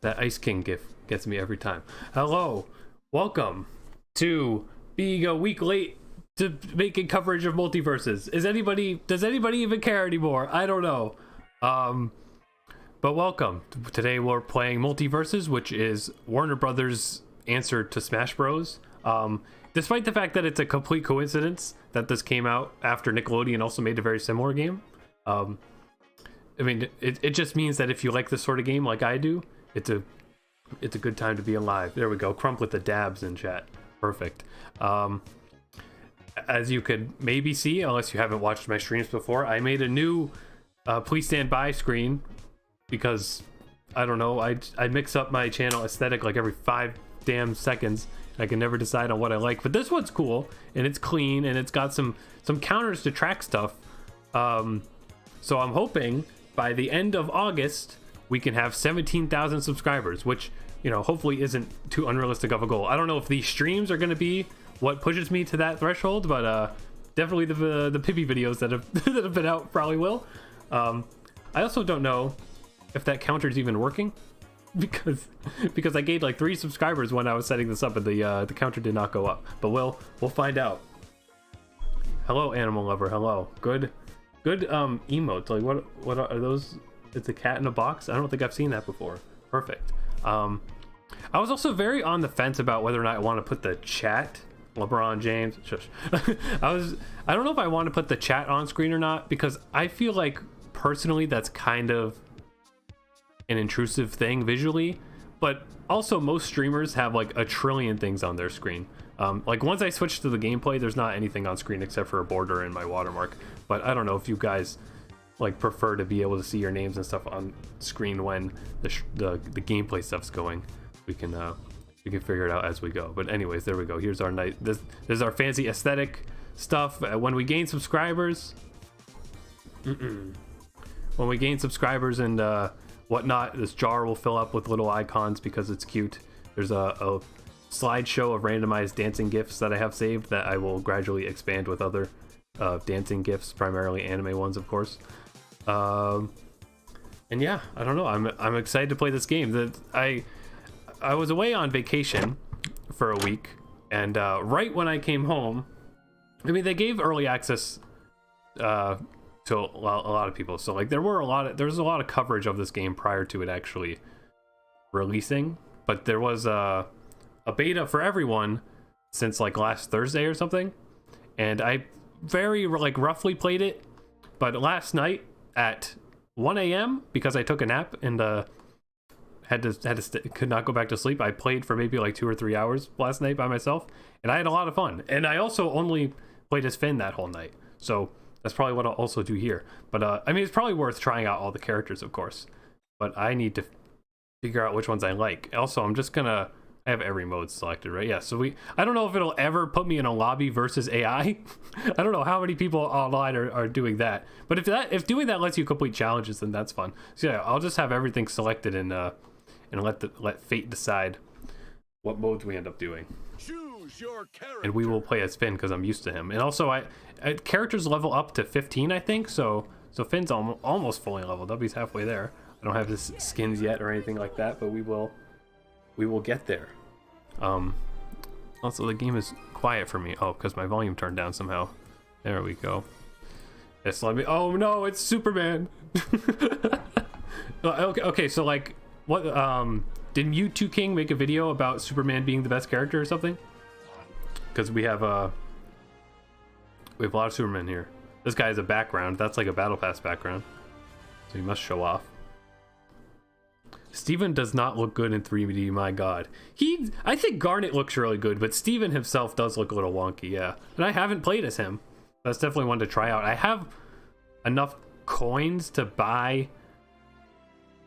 That Ice King gift gets me every time. Hello, welcome to being a week late to making coverage of multiverses. Does anybody even care anymore? I don't know. But welcome. Today we're playing Multiverses, which is Warner Brothers' answer to Smash Bros. Despite the fact that it's a complete coincidence that this came out after Nickelodeon also made a very similar game. I mean, it just means that if you like this sort of game like I do, it's a good time to be alive. There we go. Crump with the dabs in chat. Perfect. As you could maybe see, unless you haven't watched my streams before, I made a new please stand by screen because I don't know, I mix up my channel aesthetic like every 5 damn seconds. I can never decide on what I like, but this one's cool and it's clean and it's got some counters to track stuff. So I'm hoping by the end of August we can have 17,000 subscribers, which, you know, hopefully isn't too unrealistic of a goal. I don't know if these streams are going to be what pushes me to that threshold, but definitely the Pibby videos that have been out probably will. I also don't know if that counter is even working because I gained like 3 subscribers when I was setting this up and the counter did not go up. But we'll find out. Hello, animal lover. Hello. Good emotes. Like what are those? It's a cat in a box. I don't think I've seen that before. Perfect. I was also very on the fence about whether or not I want to put the chat. LeBron James. Shush. I don't know if I want to put the chat on screen or not, because I feel like personally that's kind of an intrusive thing visually, but also most streamers have like a trillion things on their screen. Like once I switch to the gameplay, there's not anything on screen except for a border and my watermark. But I don't know if you guys like prefer to be able to see your names and stuff on screen when the gameplay stuff's going. We can figure it out as we go. But anyways, there we go. Here's our night. This is our fancy aesthetic stuff. When we gain subscribers, when we gain subscribers and whatnot, this jar will fill up with little icons because it's cute. There's a slideshow of randomized dancing gifs that I have saved that I will gradually expand with other dancing gifs, primarily anime ones, of course. And yeah, I don't know. I'm excited to play this game. I was away on vacation for a week, and right when I came home, I mean, they gave early access to a lot of people, so like there was a lot of coverage of this game prior to it actually releasing, but there was a beta for everyone since like last Thursday or something, and I very like roughly played it, but last night at 1 a.m. because I took a nap and could not go back to sleep, I played for maybe like 2 or 3 hours last night by myself, and I had a lot of fun. And I also only played as Finn that whole night, so that's probably what I'll also do here. But I mean, it's probably worth trying out all the characters, of course, but I need to figure out which ones I like. Also, I have every mode selected, right? Yeah, so I don't know if it'll ever put me in a lobby versus AI. I don't know how many people online are doing that, but if doing that lets you complete challenges, then that's fun. So yeah, I'll just have everything selected and let fate decide what modes we end up doing. Choose your character. And we will play as Finn because I'm used to him. And also, characters level up to 15, I think. So Finn's almost fully leveled up. He's halfway there. I don't have his skins yet or anything like that, but we will get there. Also, the game is quiet for me. Oh, because my volume turned down somehow. There we go. It's let me. Oh no, it's Superman. Okay. So like, what? Didn't you 2 King make a video about Superman being the best character or something? Because we have a lot of Superman here. This guy has a background. That's like a battle pass background, so he must show off. Steven does not look good in 3D, my god. I think Garnet looks really good, but Steven himself does look a little wonky, yeah. And I haven't played as him. That's definitely one to try out. I have enough coins to buy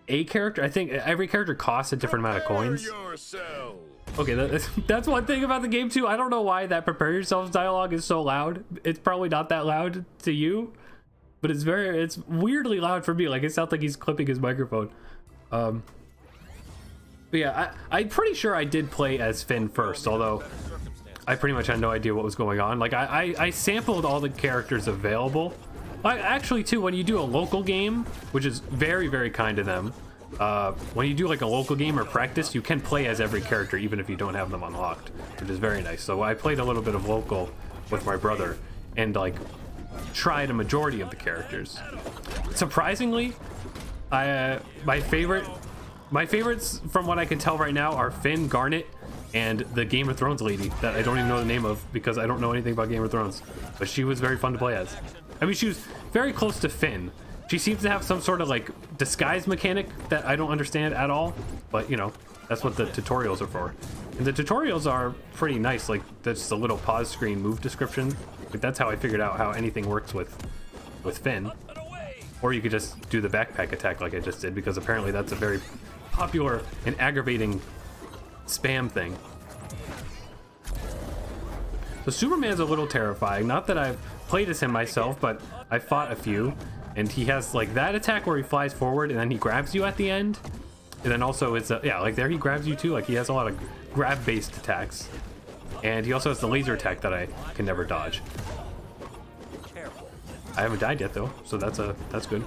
a character. I think every character costs a different amount of coins. Okay, that's one thing about the game too. I don't know why that prepare yourselves dialogue is so loud. It's probably not that loud to you, but it's weirdly loud for me. Like it sounds like he's clipping his microphone. But yeah, I'm pretty sure I did play as Finn first, although I pretty much had no idea what was going on. Like I sampled all the characters available. Actually too, when you do a local game, which is very, very kind of them, when you do like a local game or practice, you can play as every character even if you don't have them unlocked, which is very nice. So I played a little bit of local with my brother and like tried a majority of the characters. Surprisingly, my favorites from what I can tell right now are Finn, Garnet, and the Game of Thrones lady that I don't even know the name of because I don't know anything about Game of Thrones, but she was very fun to play as. I mean, she was very close to Finn. She seems to have some sort of like disguise mechanic that I don't understand at all, but you know, that's what the tutorials are for. And the tutorials are pretty nice, like that's a little pause screen move description. Like that's how I figured out how anything works with Finn. Or you could just do the backpack attack like I just did, because apparently that's a very popular and aggravating spam thing. So Superman's a little terrifying. Not that I've played as him myself, but I fought a few, and he has like that attack where he flies forward and then he grabs you at the end, and then also it's yeah, like there he grabs you too. Like he has a lot of grab based attacks, and he also has the laser attack that I can never dodge. I haven't died yet though, so that's good.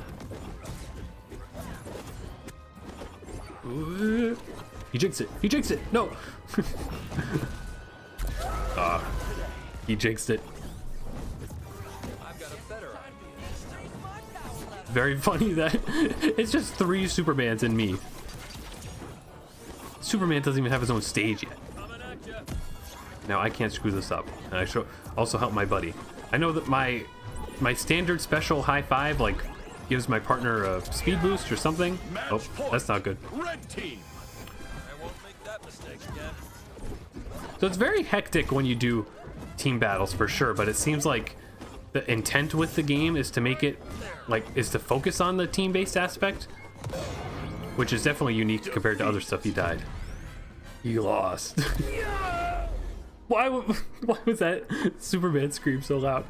He jinxed it. He jinxed it. No. He jinxed it. Very funny that it's just 3 Supermans and me. Superman doesn't even have his own stage yet. Now I can't screw this up, and I should also help my buddy. I know that my standard special high five like gives my partner a speed boost or something. Oh, that's not good. Red team. So it's very hectic when you do team battles for sure, but it seems like the intent with the game is to make it is to focus on the team-based aspect, which is definitely unique compared to other stuff. He died. He lost. Why was that Superman scream so loud?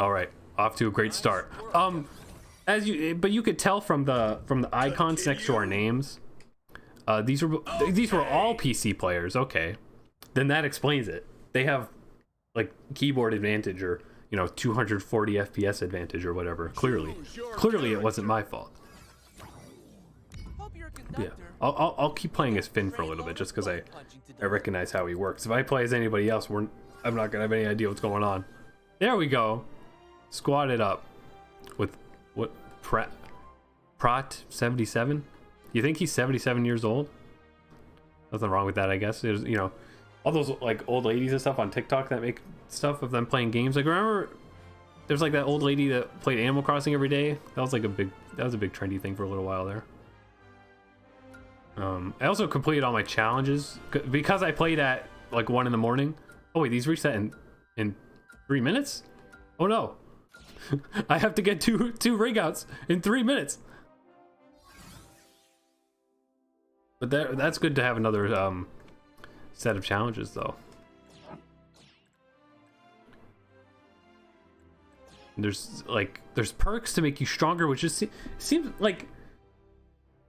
All right, off to a great start. But you could tell from the icons next to our names, these were all PC players. Okay, then that explains it. They have like keyboard advantage, or you know, 240 FPS advantage or whatever. Clearly it wasn't my fault. Yeah, I'll keep playing as Finn for a little bit just because I recognize how he works. If I play as anybody else, I'm not gonna have any idea what's going on. There we go. Squatted up with what? Prot 77. You think he's 77 years old? Nothing wrong with that, I guess. There's, you know, all those like old ladies and stuff on TikTok that make stuff of them playing games. Like, remember there's like that old lady that played Animal Crossing every day. That was a big trendy thing for a little while there. I also completed all my challenges because I played at like 1 in the morning. Oh wait, these reset in 3 minutes? Oh no. I have to get two ring outs in 3 minutes. But that's good to have another set of challenges though. There's perks to make you stronger, which just seems like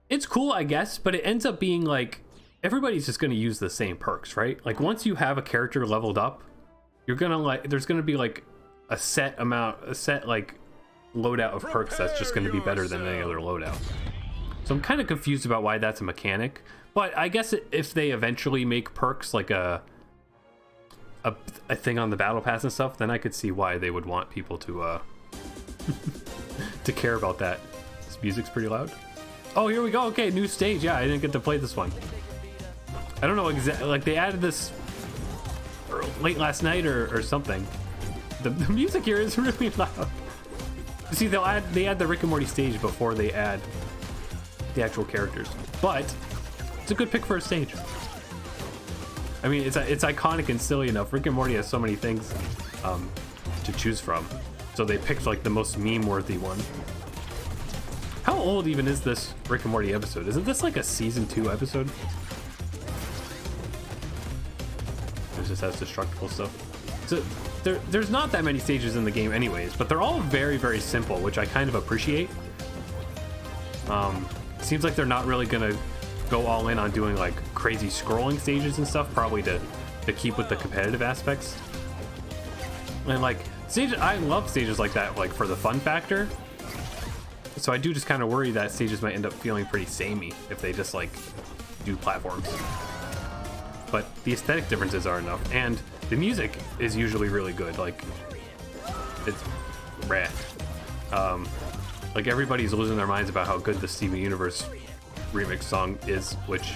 it's cool, I guess, but it ends up being like everybody's just going to use the same perks, right? Like once you have a character leveled up, you're gonna there's gonna be like a set like loadout of perks that's just going to be better than any other loadout. So I'm kind of confused about why that's a mechanic, but I guess if they eventually make perks like a thing on the battle pass and stuff, then I could see why they would want people to to care about that. This music's pretty loud. Oh, here we go. Okay, new stage. Yeah, I didn't get to play this one. I don't know exactly, like they added this late last night or something. The music here is really loud. See, they add the Rick and Morty stage before they add the actual characters, but it's a good pick for a stage. I mean, it's iconic and silly enough. Rick and Morty has so many things to choose from, so they picked like the most meme-worthy one. How old even is this Rick and Morty episode? Isn't this like a season 2 episode? It just has destructible stuff. So there's not that many stages in the game anyways, but they're all very, very simple, which I kind of appreciate. Seems like they're not really gonna go all in on doing like crazy scrolling stages and stuff, probably to keep with the competitive aspects. And like stages, I love stages like that, like for the fun factor. So I do just kind of worry that stages might end up feeling pretty samey if they just like do platforms. But the aesthetic differences are enough, and the music is usually really good. Like, it's rad. Like, everybody's losing their minds about how good the Steven Universe remix song is, which,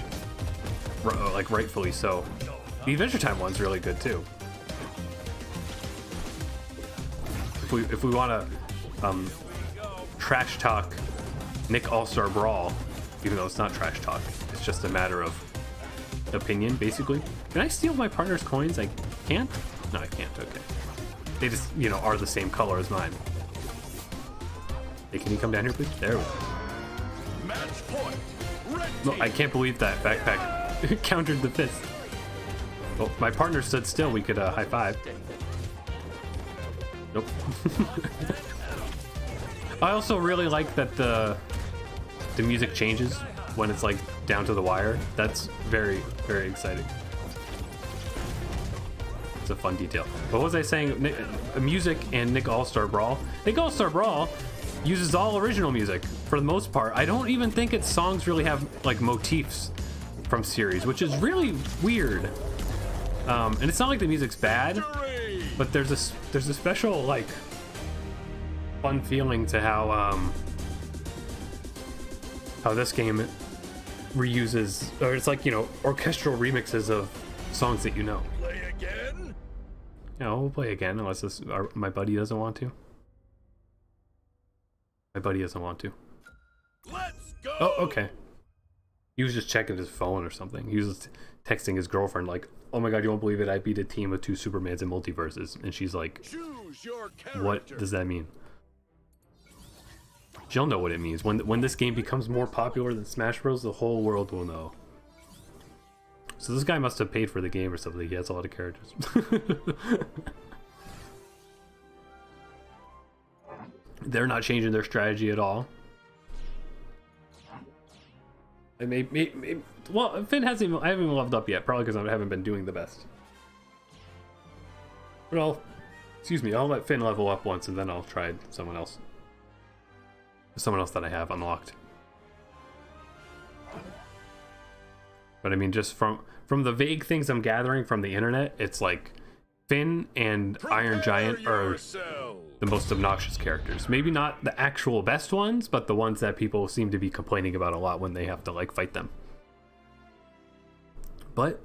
like, rightfully so. The Adventure Time one's really good too. If we want to trash talk Nick All-Star Brawl, even though it's not trash talk, it's just a matter of opinion, basically. Can I steal my partner's coins? I can't? No, I can't. Okay. They just, you know, are the same color as mine. Hey, can you come down here, please? There we go. Match point. No, I can't believe that backpack countered the fist. Oh, my partner stood still. We could high five. Nope. I also really like that the music changes when it's like down to the wire. That's very, very exciting. It's a fun detail. What was I saying? Music and Nick All-Star Brawl. Nick All-Star Brawl uses all original music for the most part. I don't even think its songs really have like motifs from series, which is really weird. And it's not like the music's bad, but there's a special like fun feeling to how this game reuses, or it's like, you know, orchestral remixes of songs that you know. Play again? Yeah, we'll play again unless my buddy doesn't want to. My buddy doesn't want to. Let's go. Oh, okay. He was just checking his phone or something. He was just texting his girlfriend like, "Oh my god, you won't believe it! I beat a team of 2 Supermans in Multiverses," and she's like, Choose your character. "What does that mean?" She'll know what it means. When this game becomes more popular than Smash Bros, the whole world will know. So this guy must have paid for the game or something. He has a lot of characters. They're not changing their strategy at all. And well, Finn hasn't even, I haven't even leveled up yet, probably because I haven't been doing the best. But excuse me, I'll let Finn level up once and then I'll try someone else. Someone else that I have unlocked. But I mean, just from the vague things I'm gathering from the internet, it's like Finn and Iron Giant are the most obnoxious characters. Maybe not the actual best ones, but the ones that people seem to be complaining about a lot when they have to like fight them. But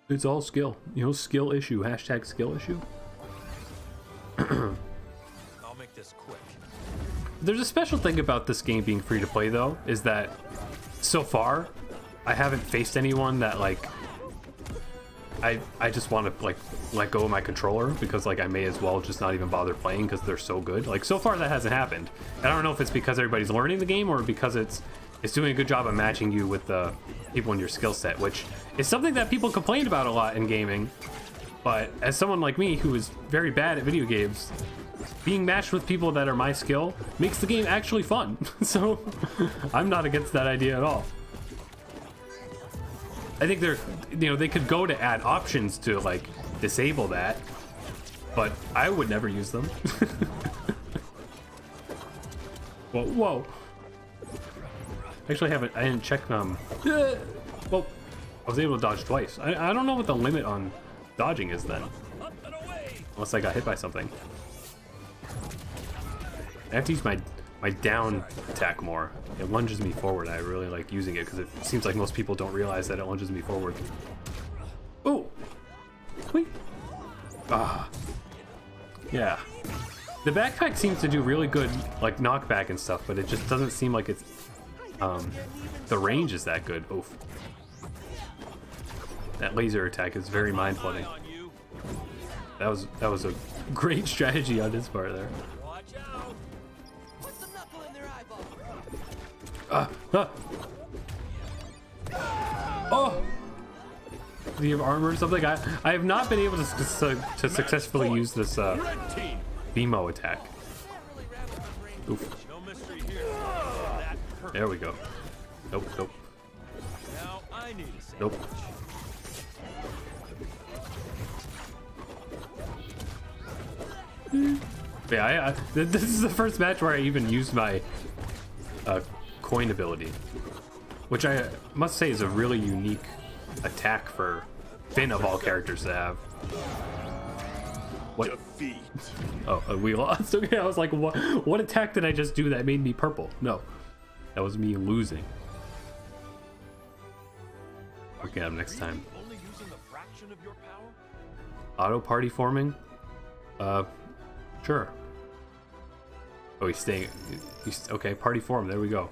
it's all skill, you know, skill issue, hashtag skill issue. I'll make this quick. There's a special thing about this game being free to play though, is that so far I haven't faced anyone that like I just want to like let go of my controller, because like I may as well just not even bother playing because they're so good. Like so far that hasn't happened. I don't know if it's because everybody's learning the game or because it's doing a good job of matching you with the people in your skill set, which is something that people complain about a lot in gaming. But as someone like me who is very bad at video games, being matched with people that are my skill makes the game actually fun. So I'm not against that idea at all. I think they could go to add options to like disable that, but I would never use them. Whoa. Actually, I didn't check well, I was able to dodge twice. I don't know what the limit on dodging is then. Unless I got hit by something. I have to use my down attack more. It lunges me forward. I really like using it because it seems like most people don't realize that it lunges me forward. Oh! Wait. Ah. Yeah. The backpack seems to do really good like knockback and stuff, but it just doesn't seem like it's the range is that good. Oof. That laser attack is very mind-flooding. That was a great strategy on his part there. Oh! Do you have armor or something? I have not been able to successfully use this BMO attack. Oof. There we go. Nope. Nope. Yeah, this is the first match where I even used my coin ability, which I must say is a really unique attack for Finn of all characters to have. What? Defeat. Oh, we lost. Okay, I was like, what attack did I just do that made me purple? No, that was me losing. I'll get him next time. Only using a fraction of your power? Auto party forming? Sure. Oh, he's staying. Okay, party form. There we go.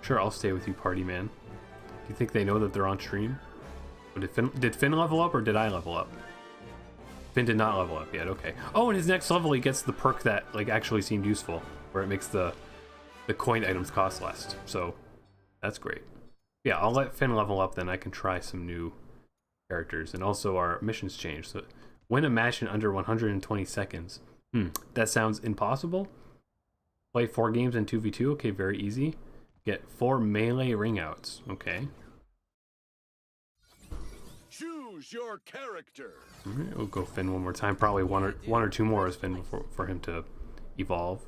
Sure, I'll stay with you, party man. Do you think they know that they're on stream? Or did Finn level up, or did I level up? Finn did not level up yet. Okay. Oh, and his next level, he gets the perk that like actually seemed useful, where it makes the coin items cost less. So that's great. Yeah, I'll let Finn level up, then I can try some new characters. And also our missions change. So win a match in under 120 seconds. That sounds impossible. Play 4 games in 2v2. Okay, very easy. Get 4 melee ring outs. Okay. Choose your character. All right, we'll go Finn one more time. Probably one or two more as Finn for him to evolve.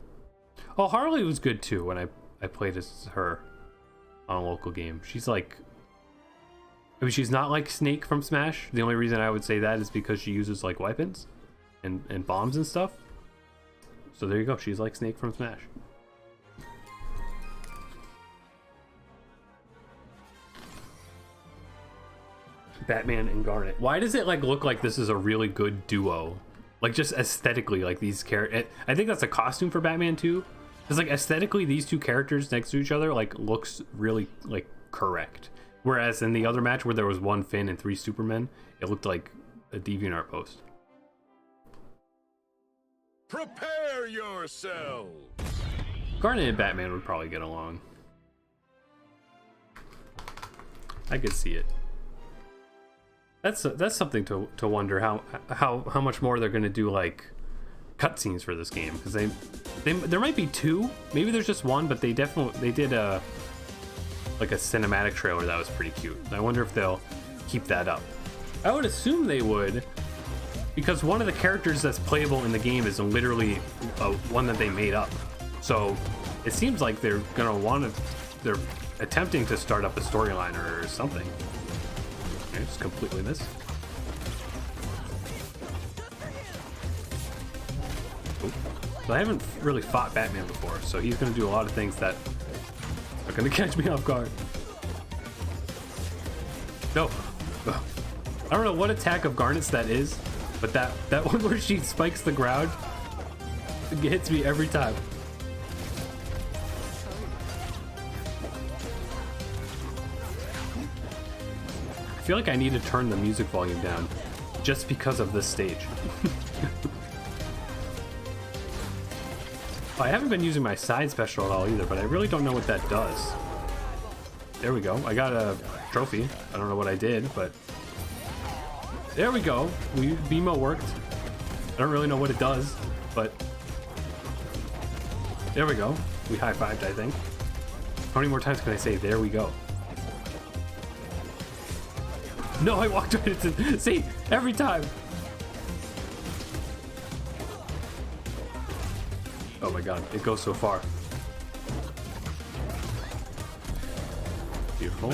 Oh, Harley was good too when I played as her on a local game. She's like, I mean, she's not like Snake from Smash. The only reason I would say that is because she uses like weapons and bombs and stuff. So there you go. She's like Snake from Smash. Batman and Garnet. Why does it like look like this is a really good duo? Like just aesthetically, like these characters. I think that's a costume for Batman too. Because like aesthetically, these two characters next to each other like looks really like correct. Whereas in the other match where there was 1 Finn and 3 Supermen, it looked like a DeviantArt post. Prepare yourselves. Garnet and Batman would probably get along. I could see it. That's something to wonder how much more they're gonna do like cutscenes for this game, because they there might be 2, maybe there's just 1, but they did a like a cinematic trailer that was pretty cute. I wonder if they'll keep that up. I would assume they would, because one of the characters that's playable in the game is literally one that they made up. So it seems like they're attempting to start up a storyline or something. I just completely missed. So I haven't really fought Batman before, so he's going to do a lot of things that are going to catch me off guard. No. I don't know what attack of Garnet's that is, but that one where she spikes the ground, it hits me every time. I feel like I need to turn the music volume down just because of this stage. I haven't been using my side special at all either, but I really don't know what that does. There we go. I got a trophy. I don't know what I did, but there we go. BMO worked. I don't really know what it does, but there we go. We high-fived, I think. How many more times can I say there we go? No, I walked right into... See? Every time. Oh my god, it goes so far. Beautiful.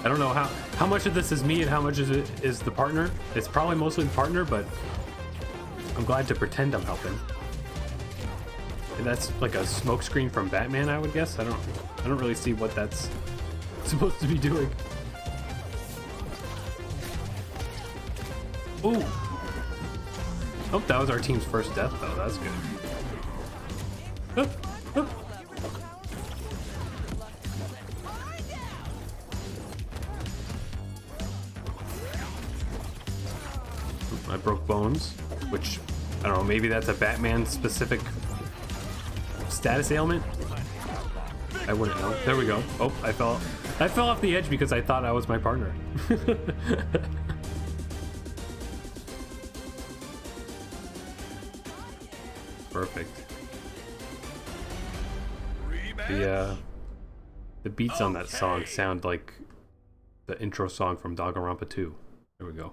I don't know how much of this is me and how much is the partner. It's probably mostly the partner, but I'm glad to pretend I'm helping. And that's like a smoke screen from Batman, I would guess. I don't really see what that's supposed to be doing. Ooh. Oh, that was our team's first death though. That's good. I broke bones, which I don't know, maybe that's a Batman specific status ailment. I wouldn't know. There we go. Oh, I fell off the edge because I thought I was my partner. Perfect. The beats on that song sound like the intro song from Danganronpa 2. There we go.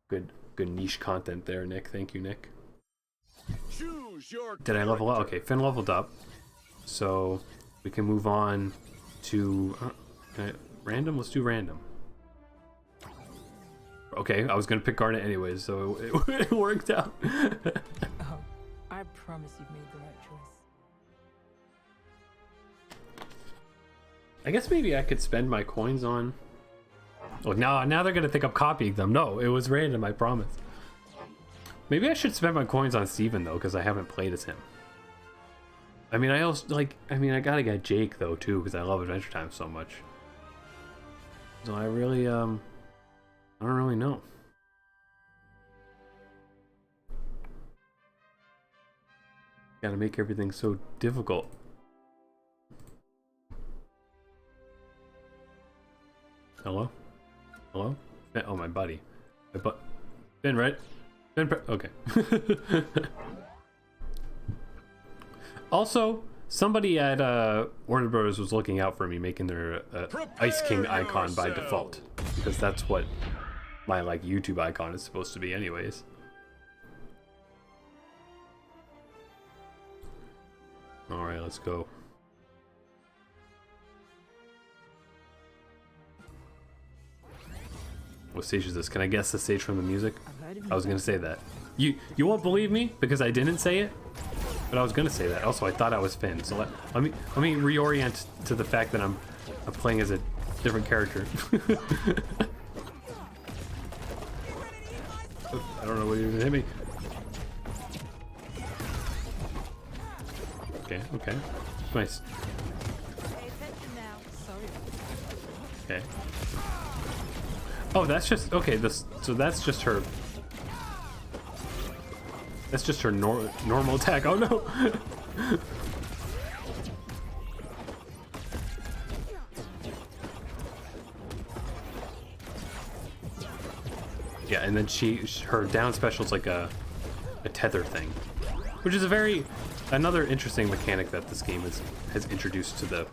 Good niche content there, Nick. Thank you, Nick. Choose Choose your Did I level up? character. Okay, Finn leveled up. So we can move on to random. Let's do random. Okay, I was gonna pick Garnet anyways, so it worked out. Oh, I promise you've made the right choice. I guess maybe I could spend my coins on. Oh, now they're gonna think I'm copying them. No, it was random. I promise. Maybe I should spend my coins on Steven though, because I haven't played as him. I mean, I also like. I mean, I gotta get Jake though too, because I love Adventure Time so much. So I really I don't really know. Gotta make everything so difficult. Hello? Hello? Oh, my buddy. Ben, right? Ben, okay. Also, somebody at Warner Bros. Was looking out for me, making their Ice King icon by default. Because that's what my, like, YouTube icon is supposed to be anyways. Alright, let's go. What stage is this? Can I guess the stage from the music? I was gonna say that. You won't believe me because I didn't say it, but I was gonna say that. Also, I thought I was Finn. So let me reorient to the fact that I'm playing as a different character. I don't know what you're gonna hit me. Okay. Nice. Okay. Oh, that's just okay. So that's just her. That's just her normal attack. Oh no! Yeah, and then her down special is like a tether thing, which is another interesting mechanic that this game has introduced to the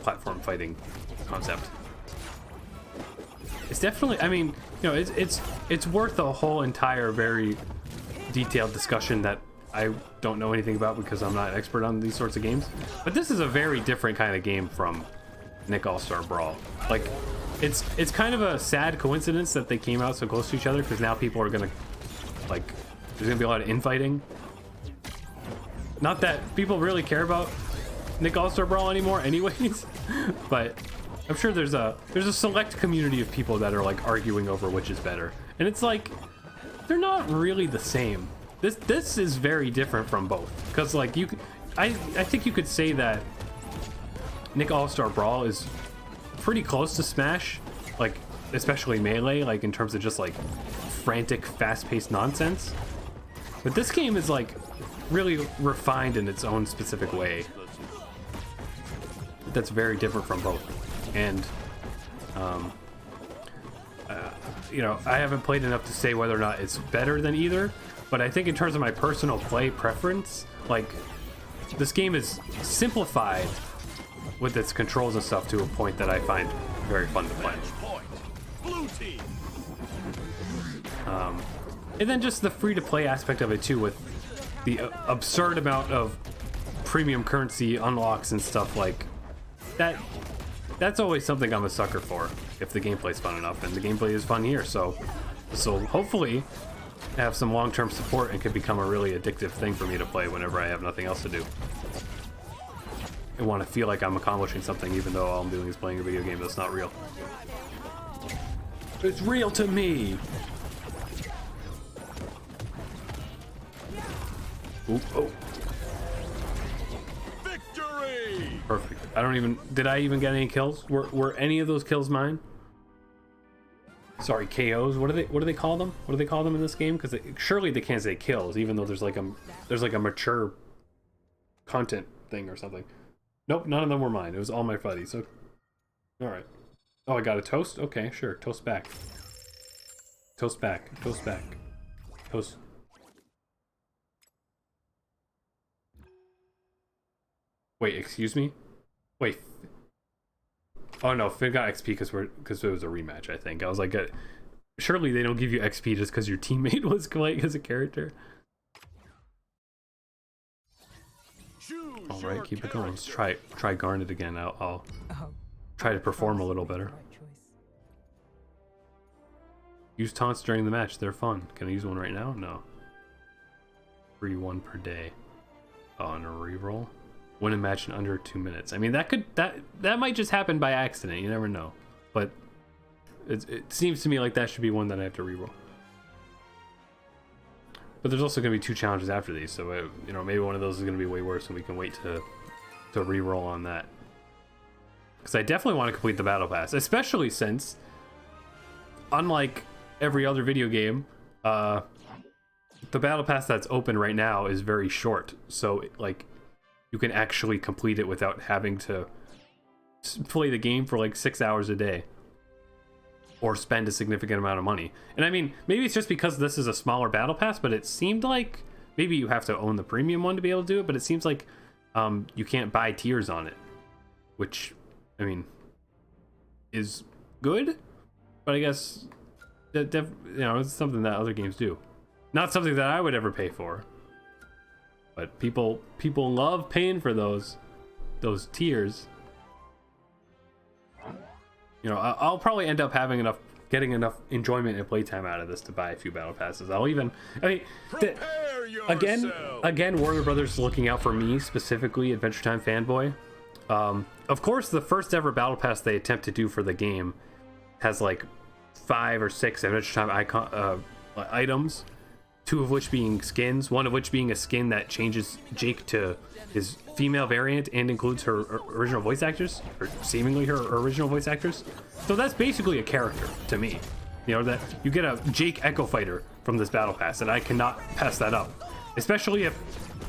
platform fighting concept. It's definitely, I mean, you know, it's worth a whole entire very detailed discussion that I don't know anything about because I'm not an expert on these sorts of games. But this is a very different kind of game from Nick All-Star Brawl. Like, it's kind of a sad coincidence that they came out so close to each other because now people are gonna, like, there's gonna be a lot of infighting. Not that people really care about Nick All-Star Brawl anymore anyways, but I'm sure there's a select community of people that are like arguing over which is better. And it's like they're not really the same. This is very different from both. Cuz like I think you could say that Nick All-Star Brawl is pretty close to Smash, like especially Melee, like in terms of just like frantic, fast-paced nonsense. But this game is like really refined in its own specific way. That's very different from both. And you know, I haven't played enough to say whether or not it's better than either, but I think in terms of my personal play preference, like this game is simplified with its controls and stuff to a point that I find very fun to play. Blue team. And then just the free-to-play aspect of it too, with the absurd amount of premium currency unlocks and stuff like that. That's always something I'm a sucker for, if the gameplay's fun enough, and the gameplay is fun here, so hopefully have some long-term support and can become a really addictive thing for me to play whenever I have nothing else to do. I want to feel like I'm accomplishing something even though all I'm doing is playing a video game that's not real. It's real to me! Ooh, oh. Victory! Perfect. Did I even get any kills? Were any of those kills mine? Sorry, KOs. What do they call them? What do they call them in this game? Because surely they can't say kills, even though there's like a mature content thing or something. Nope, none of them were mine. It was all my buddies. So, all right. Oh, I got a toast. Okay, sure. Toast back. Toast back. Toast back. Toast. Wait, excuse me? Wait. Oh no, Finn got XP because it was a rematch, I think. I was like, surely they don't give you XP just because your teammate was playing as a character. Choose All right, your keep it going. Let's character. try Garnet again. I'll Oh, try to I perform a promise little you made better. the right choice. Use taunts during the match. They're fun. Can I use one right now? No. Free one per day. On a reroll. Win a match in under 2 minutes. I mean, that might just happen by accident. You never know. But it seems to me like that should be one that I have to reroll. But there's also going to be 2 challenges after these, so you know, maybe one of those is going to be way worse, and we can wait to reroll on that. Because I definitely want to complete the battle pass, especially since, unlike every other video game, the battle pass that's open right now is very short. So like, you can actually complete it without having to play the game for like 6 hours a day. Or spend a significant amount of money. And I mean, maybe it's just because this is a smaller battle pass, but it seemed like maybe you have to own the premium one to be able to do it, but it seems like you can't buy tiers on it, which, I mean, is good, but I guess that you know, it's something that other games do. Not something that I would ever pay for, but people love paying for those tiers. You know, I'll probably end up getting enough enjoyment and playtime out of this to buy a few battle passes. Again, Warner Brothers is looking out for me specifically, Adventure Time fanboy. Of course, the first ever battle pass they attempt to do for the game has like 5 or 6 Adventure Time items, 2 of which being skins, 1 of which being a skin that changes Jake to his female variant and includes her original voice actors, or seemingly her original voice actors. So that's basically a character to me. You know, that you get a Jake Echo Fighter from this battle pass, and I cannot pass that up. Especially if,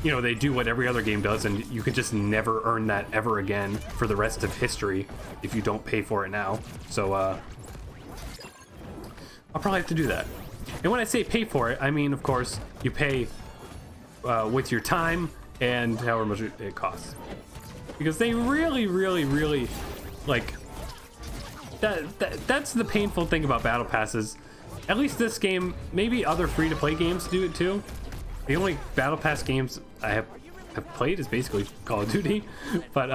you know, they do what every other game does, and you can just never earn that ever again for the rest of history if you don't pay for it now. So, I'll probably have to do that. And when I say pay for it, I mean, of course, you pay with your time and however much it costs. Because they really, like, that's the painful thing about battle passes. At least this game, maybe other free-to-play games do it too. The only battle pass games I have played is basically Call of Duty. But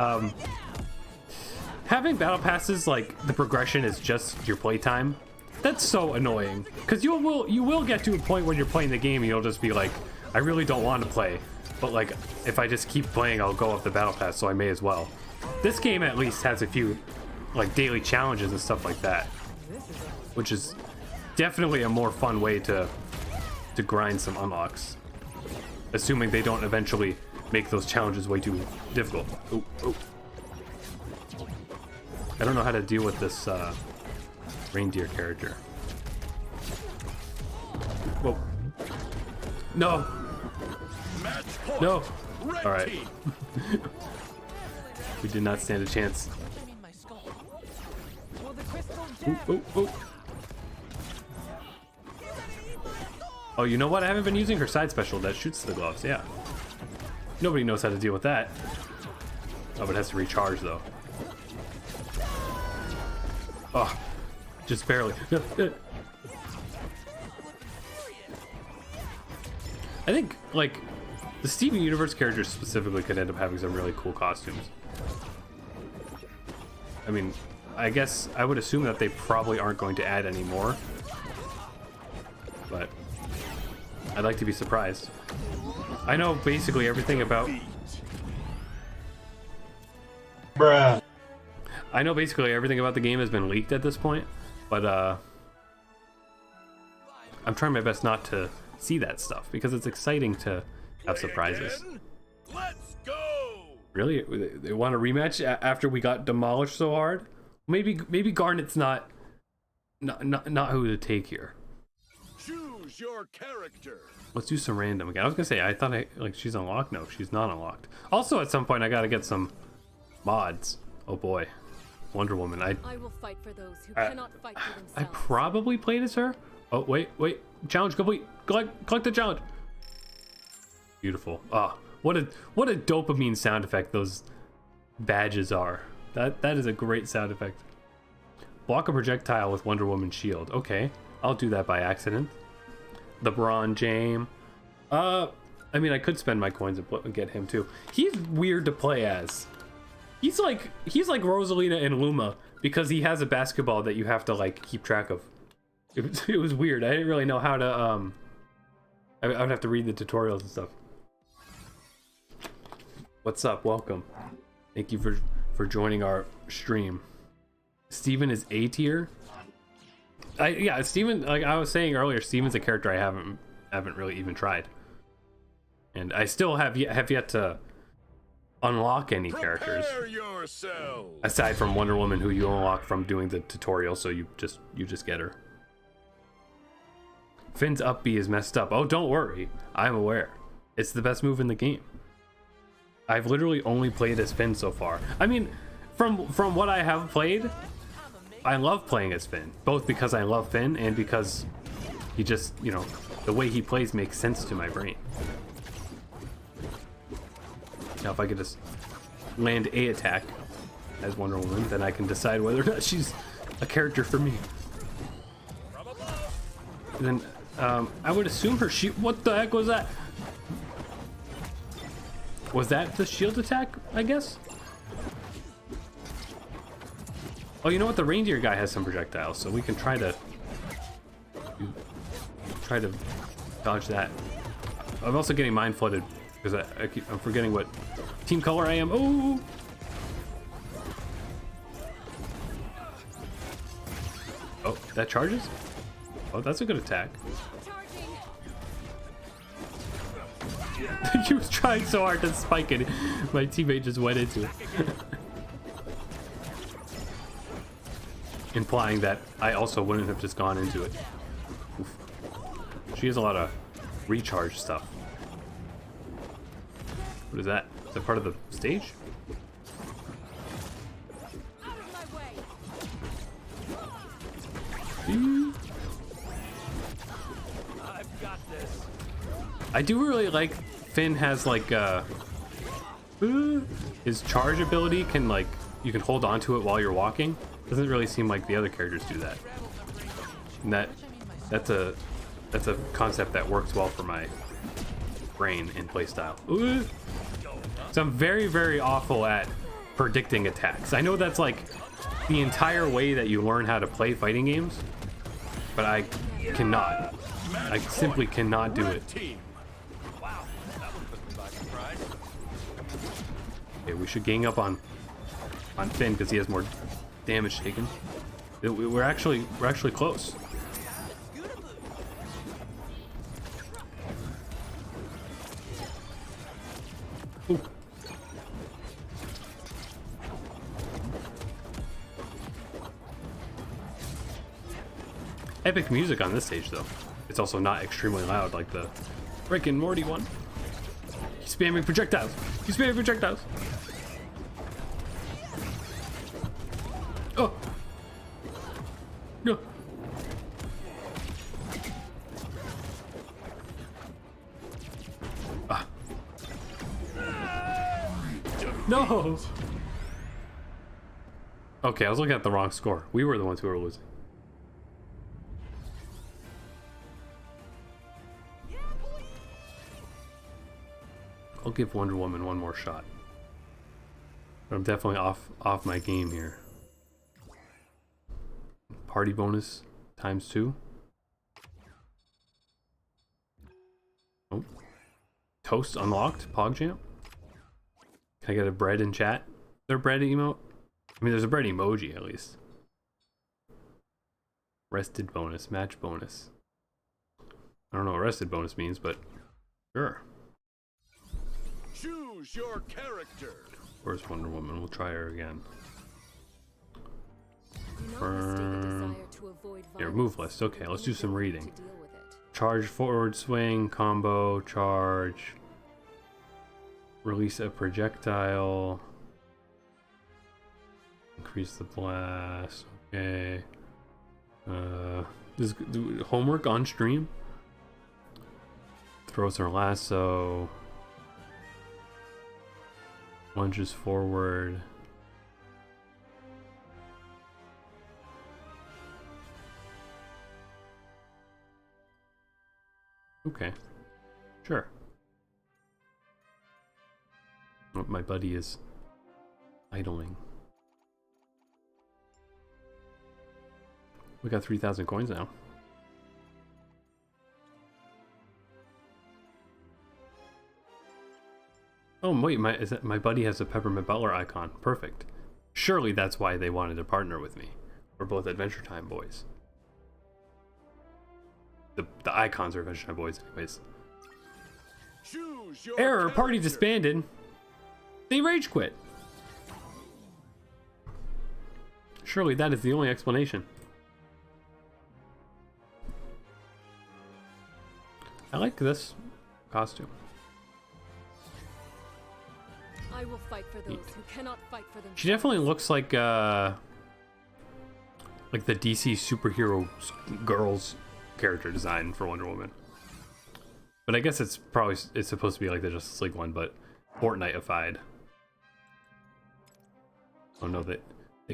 having battle passes, like, the progression is just your playtime, that's so annoying. Because you will get to a point when you're playing the game and you'll just be like, I really don't want to play, but like, if I just keep playing, I'll go off the battle pass, so I may as well. This game at least has a few like daily challenges and stuff like that, which is definitely a more fun way to grind some unlocks, assuming they don't eventually make those challenges way too difficult. Oh. I don't know how to deal with this reindeer character. Whoa. No. Match point. No. Red All right. team. We did not stand a chance. Will the crystal Ooh. Oh, you know what? I haven't been using her side special that shoots the gloves. Yeah. Nobody knows how to deal with that. Oh, but it has to recharge though. Oh, just barely. I think, like, the Steven Universe characters specifically could end up having some really cool costumes. I mean, I guess I would assume that they probably aren't going to add any more, but I'd like to be surprised. I know basically everything about... Bruh. I know basically everything about the game has been leaked at this point, but I'm trying my best not to see that stuff because it's exciting to have surprises. Again? Let's go. Really? They want a rematch after we got demolished so hard? Maybe Garnet's not who to take here. Choose your character. Let's do some random again. I was gonna say I thought like she's unlocked. No, she's not unlocked. Also, at some point I gotta get some mods. Oh boy, Wonder Woman. I will fight for those who cannot fight for themselves. I probably played as her. Oh wait. Challenge complete. Collect the challenge. Beautiful. Ah, what a dopamine sound effect those badges are. That is a great sound effect. Block a projectile with Wonder Woman's shield. Okay, I'll do that by accident. The Bron Jame. I mean, I could spend my coins and get him too. He's weird to play as. He's like Rosalina and Luma because he has a basketball that you have to like keep track of. It was weird. I didn't really know how to I would have to read the tutorials and stuff. What's up? Welcome. Thank you for joining our stream. Steven is A tier. Yeah, Steven, like I was saying earlier, Steven's a character I haven't really even tried. And I still have yet to unlock any characters. Yourselves. Aside from Wonder Woman, who you unlock from doing the tutorial, so you just get her. Finn's up B is messed up. Oh, don't worry. I'm aware. It's the best move in the game. I've literally only played as Finn so far. I mean, from what I have played, I love playing as Finn. Both because I love Finn and because he just, you know, the way he plays makes sense to my brain. Now, if I could just land a attack as Wonder Woman, then I can decide whether or not she's a character for me. And then I would assume her shield. What the heck was that? Was that the shield attack? I guess. Oh, you know what? The reindeer guy has some projectiles, so we can try to dodge that. I'm also getting mind flooded because I'm forgetting what team color I am. Oh! Oh, that charges? Oh, that's a good attack. He was trying so hard to spike it. My teammate just went into it. Implying that I also wouldn't have just gone into it. Oof. She has a lot of recharge stuff. What is that? Is that part of the stage? I've got this. I do really like Finn has like his charge ability can like you can hold on to it while you're walking. Doesn't really seem like the other characters do that. And that's a concept that works well for my brain and playstyle. So I'm very, very awful at predicting attacks. I know that's like the entire way that you learn how to play fighting games, but I cannot. I simply cannot do it. Wow, that one took me by surprise. Okay, we should gang up on Finn because he has more damage taken. We're actually close. Ooh. Epic music on this stage though. It's also not extremely loud like the Rick and Morty one. He's spamming projectiles. He's spamming projectiles. Oh. No. Ah. No. Okay, I was looking at the wrong score. We were the ones who were losing. I'll give Wonder Woman one more shot. But I'm definitely off my game here. Party bonus ×2. Oh. Toast unlocked. PogChamp. Can I get a bread in chat? Is there a bread emote? I mean, there's a bread emoji at least. Rested bonus. Match bonus. I don't know what rested bonus means, but sure. Choose your character. Where's Wonder Woman? We'll try her again. Yeah, move list. Okay, let's do some reading. Charge, forward swing, combo, charge. Release a projectile. Increase the blast. Okay. This is homework on stream. Throws her lasso. Lunges forward. Okay. Sure. Oh, my buddy is idling. We got 3,000 coins now. Oh wait, my buddy has a Peppermint Butler icon. Perfect. Surely that's why they wanted to partner with me. We're both Adventure Time boys. The icons are Adventure Time boys, anyways. Choose your Error, party character. disbanded. They rage quit. Surely that is the only explanation. I like this costume. I will fight for those who cannot fight for themselves. She definitely looks like the DC superhero girls character design for Wonder Woman. But I guess it's supposed to be like the Justice League one, but Fortnite-ified. Oh no, they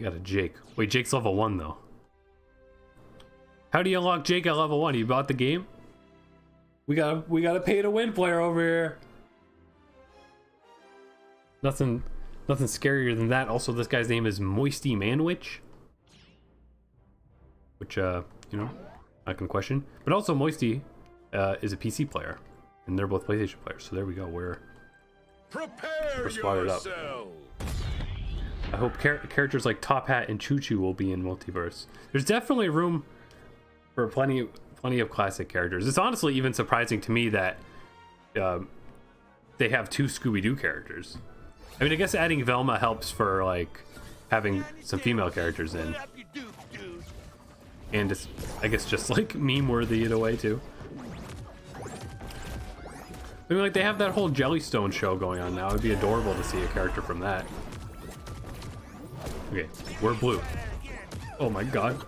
got a Jake. Wait, Jake's level 1 though. How do you unlock Jake at level 1? You bought the game? We got a pay to win player over here. Nothing scarier than that. Also, this guy's name is Moisty Manwich, which you know, I can question. But also, Moisty is a PC player, and they're both PlayStation players. So there we go. We're Prepare swatted up. yourself. I hope characters like Top Hat and Choo Choo will be in Multiverse. There's definitely room for plenty of classic characters. It's honestly even surprising to me that they have 2 Scooby-Doo characters. I mean, I guess adding Velma helps for like having some female characters in, and it's, I guess, just like meme-worthy in a way too. I mean, like they have that whole Jellystone show going on now. It'd be adorable to see a character from that. Okay, we're blue. Oh my god.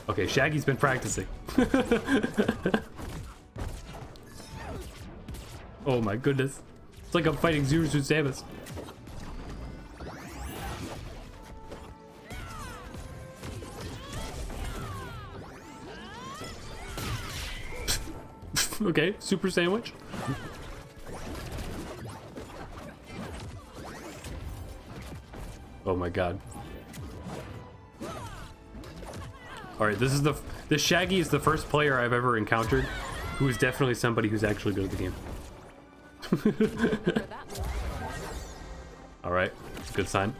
Okay, Shaggy's been practicing. Oh my goodness. It's like I'm fighting Zuru Samus. Okay, super sandwich. Oh my god. Alright, this Shaggy is the first player I've ever encountered who is definitely somebody who's actually good at the game. Alright, good sign.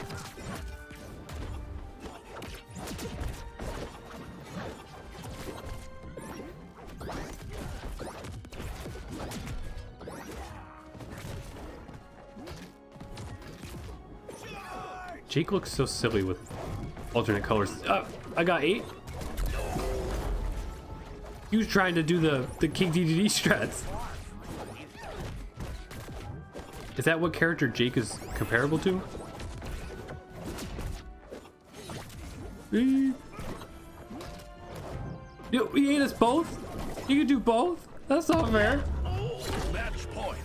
Jake looks so silly with alternate colors. I got 8. He was trying to do the King DDD strats. Is that what character Jake is comparable to? He ate us both? You can do both? That's not fair. Match point.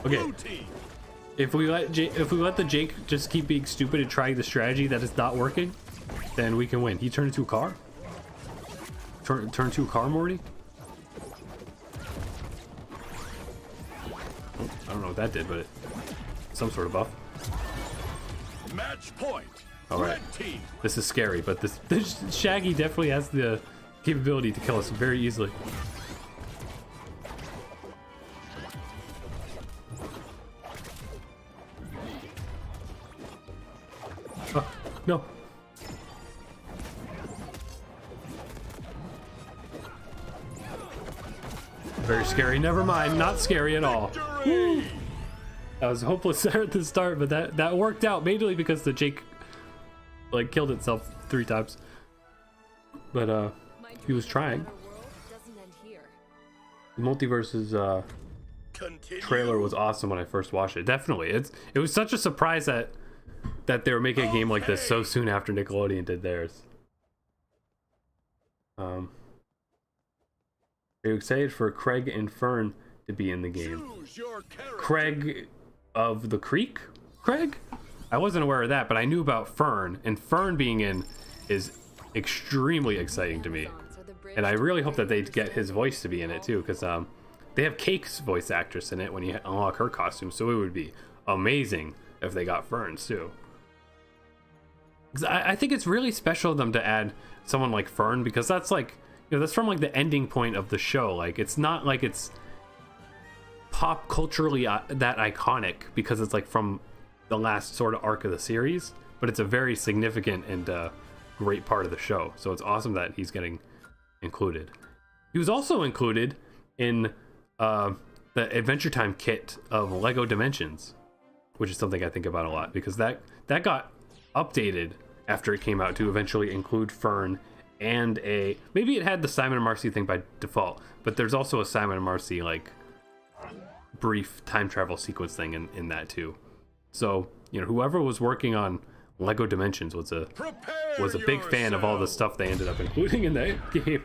Okay. Blue team. If we let the Jake just keep being stupid and trying the strategy that is not working, then we can win. He turned into a car? Turn into a car, Morty? Oh, I don't know what that did, but some sort of buff. Match point. All right. Red team. This is scary, but this Shaggy definitely has the capability to kill us very easily. Oh, no. Very scary. Never mind. Not scary at all. Woo. That was hopeless there at the start, but that worked out mainly because the Jake like killed itself 3 times. But he was trying. The Multiversus trailer was awesome when I first watched it. Definitely. It was such a surprise that they were making a game like this so soon after Nickelodeon did theirs. Are you excited for Craig and Fern to be in the game? Choose your character. Craig of the Creek? Craig? I wasn't aware of that, but I knew about Fern, and Fern being in is extremely exciting to me. And I really hope that they get his voice to be in it too, because they have Cake's voice actress in it when you unlock her costume, so it would be amazing if they got Ferns too. 'Cause I think it's really special of them to add someone like Fern, because that's like, you know, that's from like the ending point of the show. Like, it's not like it's pop culturally that iconic because it's like from the last sort of arc of the series, but it's a very significant and great part of the show. So it's awesome that he's getting included. He was also included in the Adventure Time kit of Lego Dimensions, which is something I think about a lot, because that got updated after it came out to eventually include Fern and maybe it had the Simon and Marcy thing by default, but there's also a Simon and Marcy like brief time travel sequence thing in that too. So, you know, whoever was working on Lego Dimensions was a big fan of all the stuff they ended up including in that game.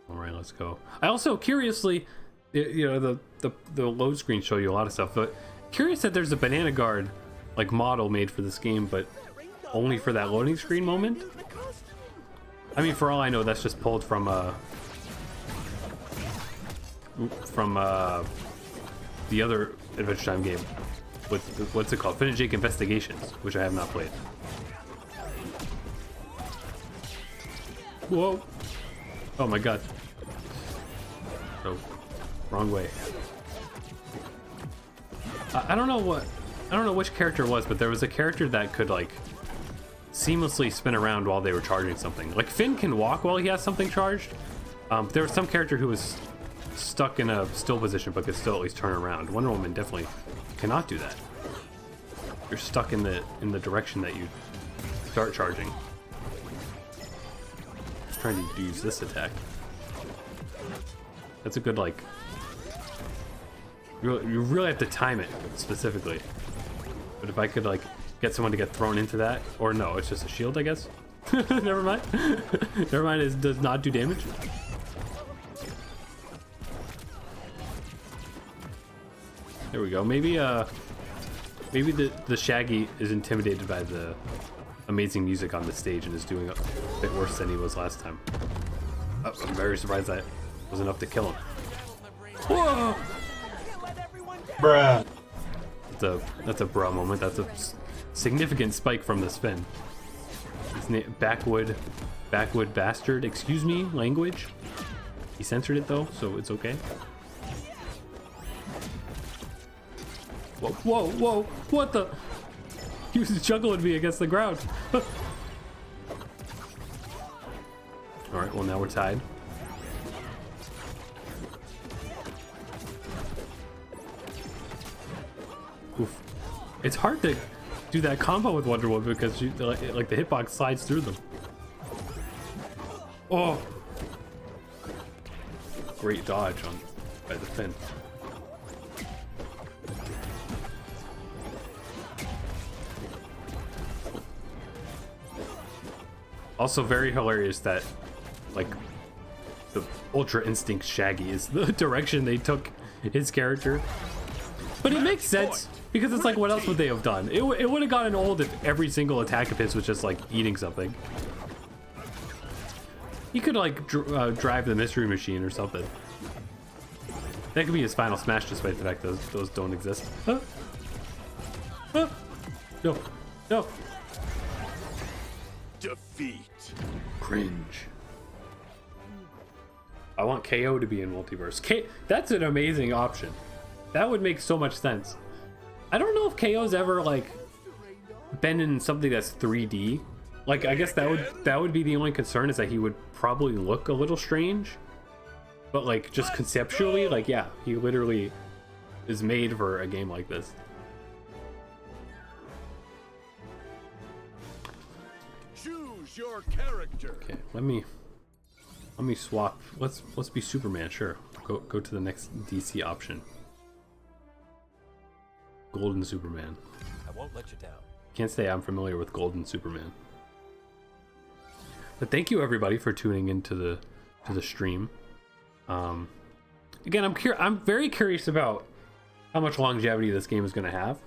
All right, let's go. I also curiously, you know, the load screen show you a lot of stuff, but curious that there's a Banana Guard like model made for this game, but only for that loading screen moment. I mean, for all I know, that's just pulled from the other Adventure Time game with what's it called, Finn and Jake Investigations, which I have not played. Whoa! Oh my god! Oh, wrong way. I don't know which character it was, but there was a character that could like seamlessly spin around while they were charging something. Like Finn can walk while he has something charged. There was some character who was stuck in a still position but could still at least turn around. Wonder Woman definitely cannot do that. You're stuck in the direction that you start charging. Just trying to use this attack. That's a good like. You really have to time it specifically. But if I could like get someone to get thrown into that, or no, it's just a shield, I guess. Never mind. Never mind. It does not do damage. There we go. Maybe the Shaggy is intimidated by the amazing music on the stage and is doing a bit worse than he was last time. Oh, I'm very surprised that was enough to kill him. Whoa! Bruh. That's a bruh moment. That's a significant spike from the spin. His name, Backwood Bastard. Excuse me, language. He censored it though, so it's okay. Whoa, whoa, whoa! What the? He was juggling me against the ground. All right, well now we're tied. Oof. It's hard to do that combo with Wonder Woman because you, like the hitbox slides through them. Oh! Great dodge by the Finn. Also very hilarious that like the Ultra Instinct Shaggy is the direction they took his character. But it makes sense because it's like, what else would they have done? It would have gotten old if every single attack of his was just like eating something. He could like drive the Mystery Machine or something. That could be his final smash, despite the fact those don't exist. Huh? Huh? No, no. Defeat. Cringe. I want KO to be in Multiverse. That's an amazing option. That would make so much sense. I don't know if KO's ever like been in something that's 3D. Like, I guess that would be the only concern, is that he would probably look a little strange. But like, just conceptually, like, yeah, he literally is made for a game like this. Choose your character. Okay, let me swap. Let's be Superman. Sure. Go to the next DC option. Golden Superman. I won't let you down. Can't say I'm familiar with Golden Superman. But thank you everybody for tuning into the stream. Again, I'm very curious about how much longevity this game is going to have,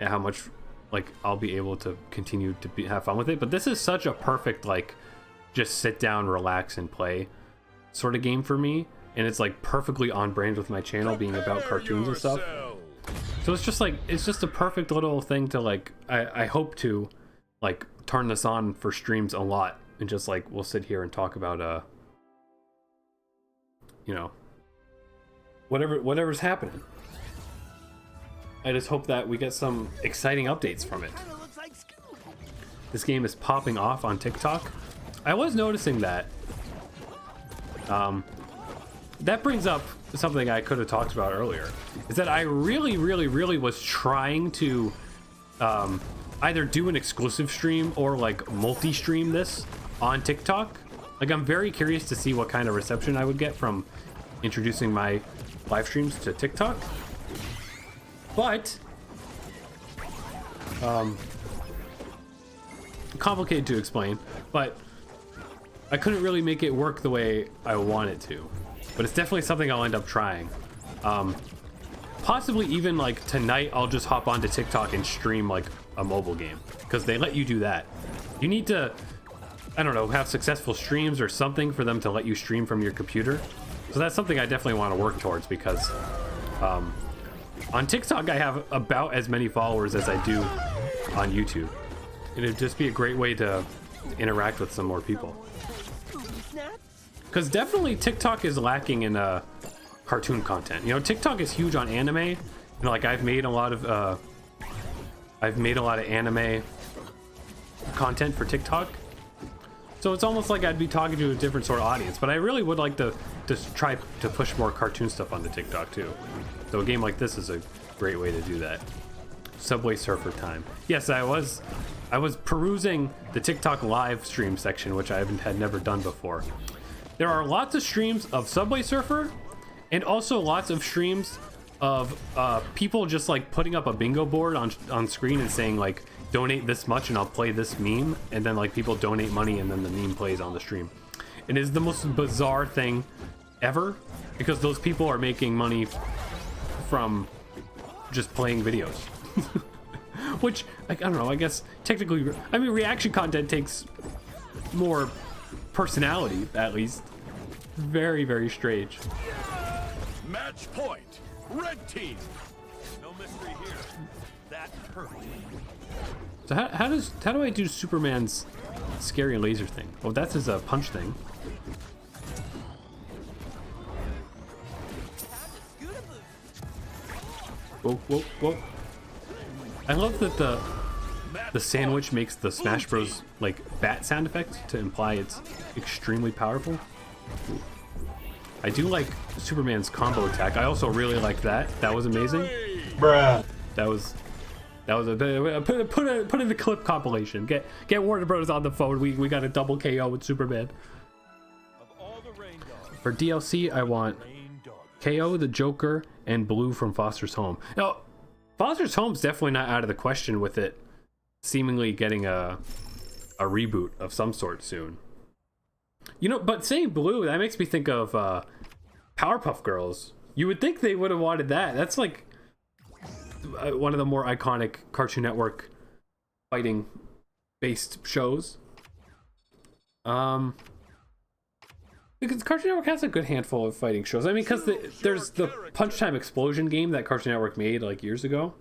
and how much like I'll be able to continue to have fun with it. But this is such a perfect like just sit down, relax, and play sort of game for me. and it's like perfectly on brand with my channel being about cartoons and stuff. So it's just like, it's just a perfect little thing to like, I hope to like turn this on for streams a lot, and just like we'll sit here and talk about you know, whatever's happening. I just hope that we get some exciting updates from it. This game is popping off on TikTok. I was noticing that. That brings up something I could have talked about earlier. Is that I really was trying to either do an exclusive stream or like multi-stream this on TikTok. Like, I'm very curious to see what kind of reception I would get from introducing my live streams to TikTok. But complicated to explain, but I couldn't really make it work the way I want it to. But it's definitely something I'll end up trying. Possibly even like tonight I'll just hop onto TikTok and stream like a mobile game, because they let you do that. You need to, I don't know, have successful streams or something for them to let you stream from your computer. So that's something I definitely want to work towards, because on TikTok I have about as many followers as I do on YouTube. It'd just be a great way to interact with some more people. Because definitely TikTok is lacking in cartoon content. You know, TikTok is huge on anime. You know, like I've made a lot of anime content for TikTok. So it's almost like I'd be talking to a different sort of audience. But I really would like to just try to push more cartoon stuff onto TikTok too. So a game like this is a great way to do that. Subway Surfer time. Yes, I was perusing the TikTok live stream section, which I had never done before. There are lots of streams of Subway Surfer, and also lots of streams of people just like putting up a bingo board on screen and saying like, donate this much and I'll play this meme, and then like people donate money and then the meme plays on the stream. It is the most bizarre thing ever, because those people are making money from just playing videos. Which, like, I don't know, I guess technically, I mean, reaction content takes more personality, at least. Very strange. Match point. Red team. No mystery here. That hurt. So how do I do Superman's scary laser thing? Oh, that's his punch thing. Whoa. I love that the sandwich makes the Smash Bros. Like bat sound effect to imply it's extremely powerful. I do like Superman's combo attack. I also really like that. That was amazing. Bruh. That was a put in the clip compilation. Get Warner Bros. On the phone. We got a double KO with Superman. For DLC, I want KO, the Joker, and Blue from Foster's Home. Now, Foster's Home's definitely not out of the question with it seemingly getting a reboot of some sort soon. You know, but saying Blue, that makes me think of Powerpuff Girls. You would think they would have wanted that. That's like one of the more iconic Cartoon Network fighting based shows. Because Cartoon Network has a good handful of fighting shows. I mean, because there's the Punch Time Explosion game that Cartoon Network made like years ago.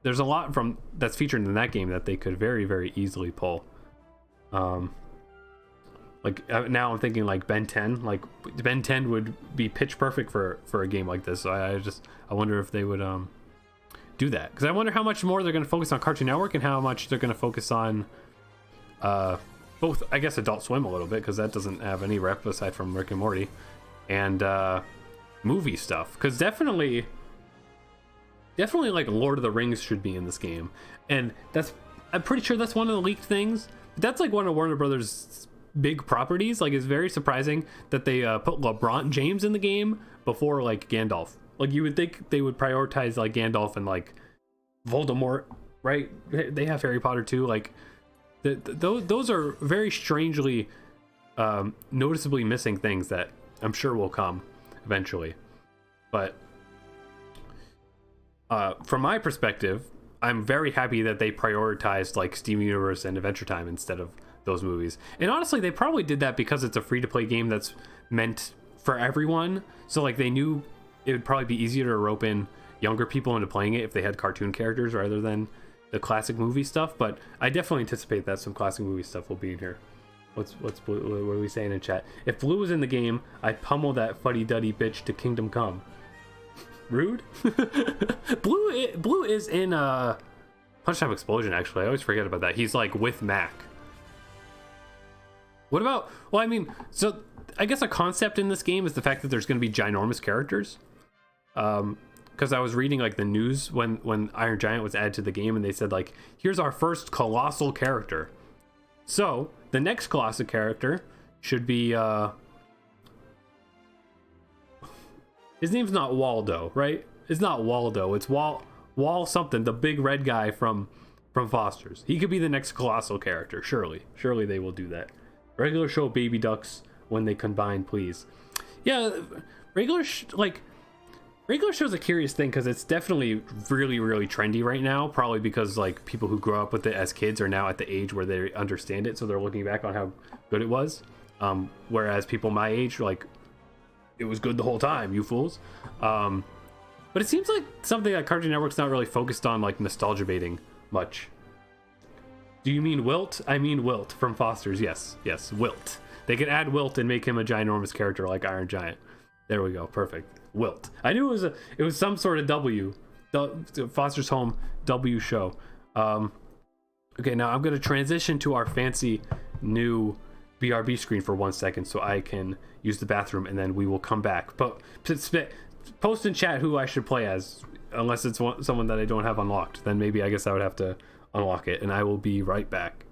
There's a lot from that's featured in that game that they could very easily pull. Like now I'm thinking like Ben 10. Like Ben 10 would be pitch perfect for a game like this. So I wonder if they would do that, because I wonder how much more they're going to focus on Cartoon Network and how much they're going to focus on both, I guess, Adult Swim a little bit, because that doesn't have any rep aside from Rick and Morty, and movie stuff, because definitely like Lord of the Rings should be in this game, and I'm pretty sure that's one of the leaked things. That's like one of Warner Brothers' big properties. Like, it's very surprising that they put LeBron James in the game before like Gandalf. Like, you would think they would prioritize like Gandalf and like Voldemort, right? They have Harry Potter too. Like, those are very strangely noticeably missing things that I'm sure will come eventually. But from my perspective, I'm very happy that they prioritized like Steven Universe and Adventure Time instead of those movies. And honestly, they probably did that because it's a free-to-play game that's meant for everyone. So like they knew it would probably be easier to rope in younger people into playing it if they had cartoon characters rather than the classic movie stuff. But I definitely anticipate that some classic movie stuff will be in here. What's Blue, what are we saying in chat? If Blue was in the game, I'd pummel that fuddy-duddy bitch to Kingdom Come. Rude. Blue is in Punch Time Explosion, actually. I always forget about that. He's like with Mac. What about, well, I mean, so I guess a concept in this game is the fact that there's going to be ginormous characters. Because I was reading like the news when Iron Giant was added to the game, and they said like, here's our first colossal character. So the next colossal character should be his name's not Waldo, right? It's not Waldo. It's Wall something, the big red guy from Foster's. He could be the next colossal character. Surely they will do that. Regular show baby ducks when they combine, please. Yeah, regular show's a curious thing because it's definitely really trendy right now. Probably because like people who grow up with it as kids are now at the age where they understand it, so they're looking back on how good it was. Whereas people my age, like, it was good the whole time, you fools. But it seems like something that Cartoon Network's not really focused on, like nostalgia baiting much. Do you mean Wilt? I mean Wilt from Foster's. Yes, Wilt. They could add Wilt and make him a ginormous character like Iron Giant. There we go, perfect. Wilt. I knew it was some sort of W. Foster's Home W show. Okay, now I'm gonna transition to our fancy new BRB screen for 1 second so I can use the bathroom, and then we will come back. But post in chat who I should play as, unless it's someone that I don't have unlocked. Then maybe I guess I would have to unlock it, and I will be right back.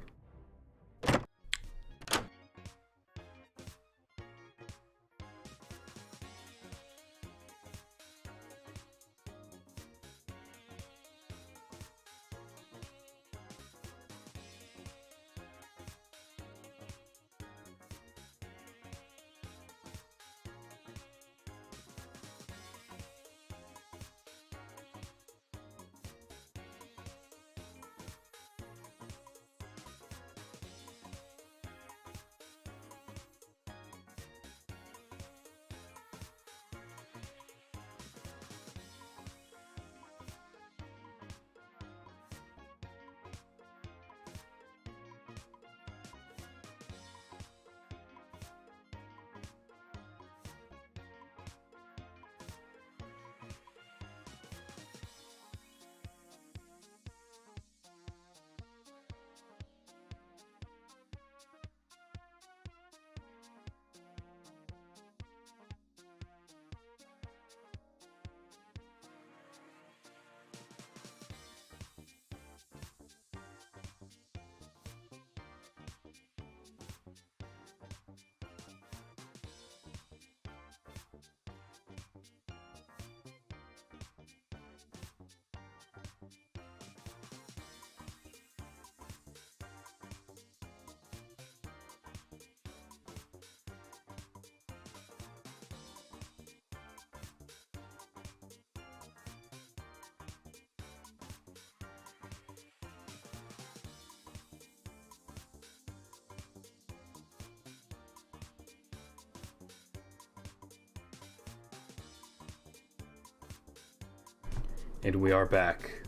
And we are back.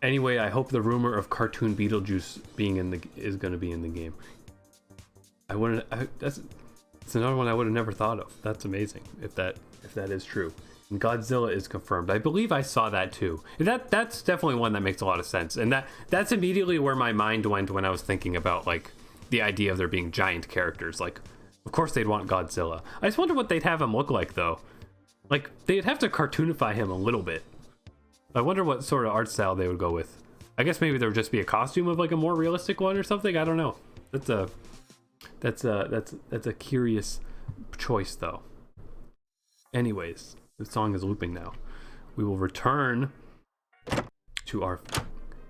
Anyway, I hope the rumor of cartoon Beetlejuice being is going to be in the game. That's another one I would have never thought of. That's amazing if that is true. And Godzilla is confirmed. I believe I saw that too. That's definitely one that makes a lot of sense. And that's immediately where my mind went when I was thinking about like the idea of there being giant characters. Like, of course they'd want Godzilla. I just wonder what they'd have him look like though. Like, they'd have to cartoonify him a little bit. I wonder what sort of art style they would go with. I guess maybe there would just be a costume of like a more realistic one or something. I don't know. That's a curious choice though. Anyways, the song is looping now. We will return to our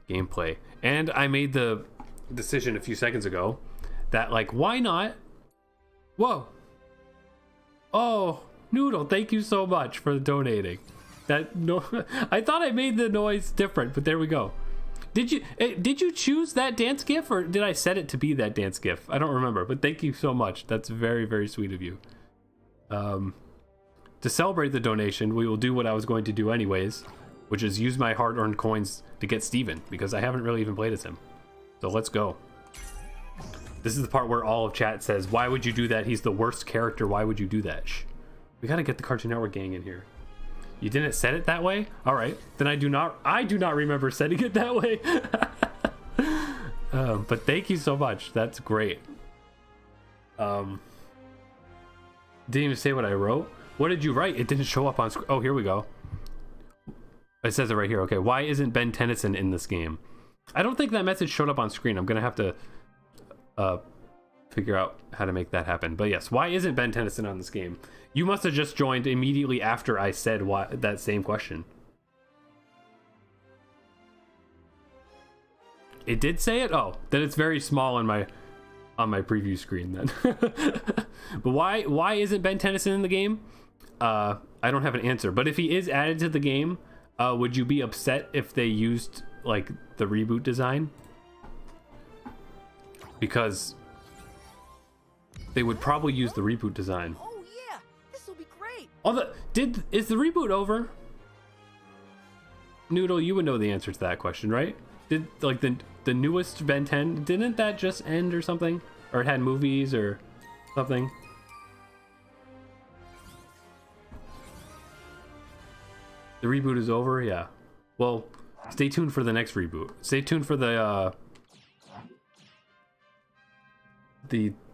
gameplay. And I made the decision a few seconds ago that like, why not? Whoa. Oh. Noodle, thank you so much for donating. I thought I made the noise different, but there we go. Did you choose that dance gif, or did I set it to be that dance gif? I don't remember, but thank you so much. That's very sweet of you. To celebrate the donation, we will do what I was going to do anyways, which is use my hard-earned coins to get Steven, because I haven't really even played as him. So let's go. This is the part where all of chat says, why would you do that? He's the worst character. Why would you do that? Shh. We gotta get the Cartoon Network gang in here. You didn't set it that way? All right. Then I do not remember setting it that way. But thank you so much. That's great. Didn't even say what I wrote. What did you write? It didn't show up on screen. Oh, here we go. It says it right here. Okay. Why isn't Ben Tennyson in this game? I don't think that message showed up on screen. I'm going to have to figure out how to make that happen. But yes, why isn't Ben Tennyson on this game? You must have just joined immediately after I said that same question. It did say it? Oh, then it's very small on my preview screen then. But why isn't Ben Tennyson in the game? I don't have an answer. But if he is added to the game, would you be upset if they used like the reboot design? Because they would probably use the reboot design. Oh yeah, this will be great. Is the reboot over? Noodle, you would know the answer to that question, right? Did like the newest Ben 10, didn't that just end or something? Or it had movies or something? The reboot is over? Yeah. Well, stay tuned for the next reboot. Stay tuned for the new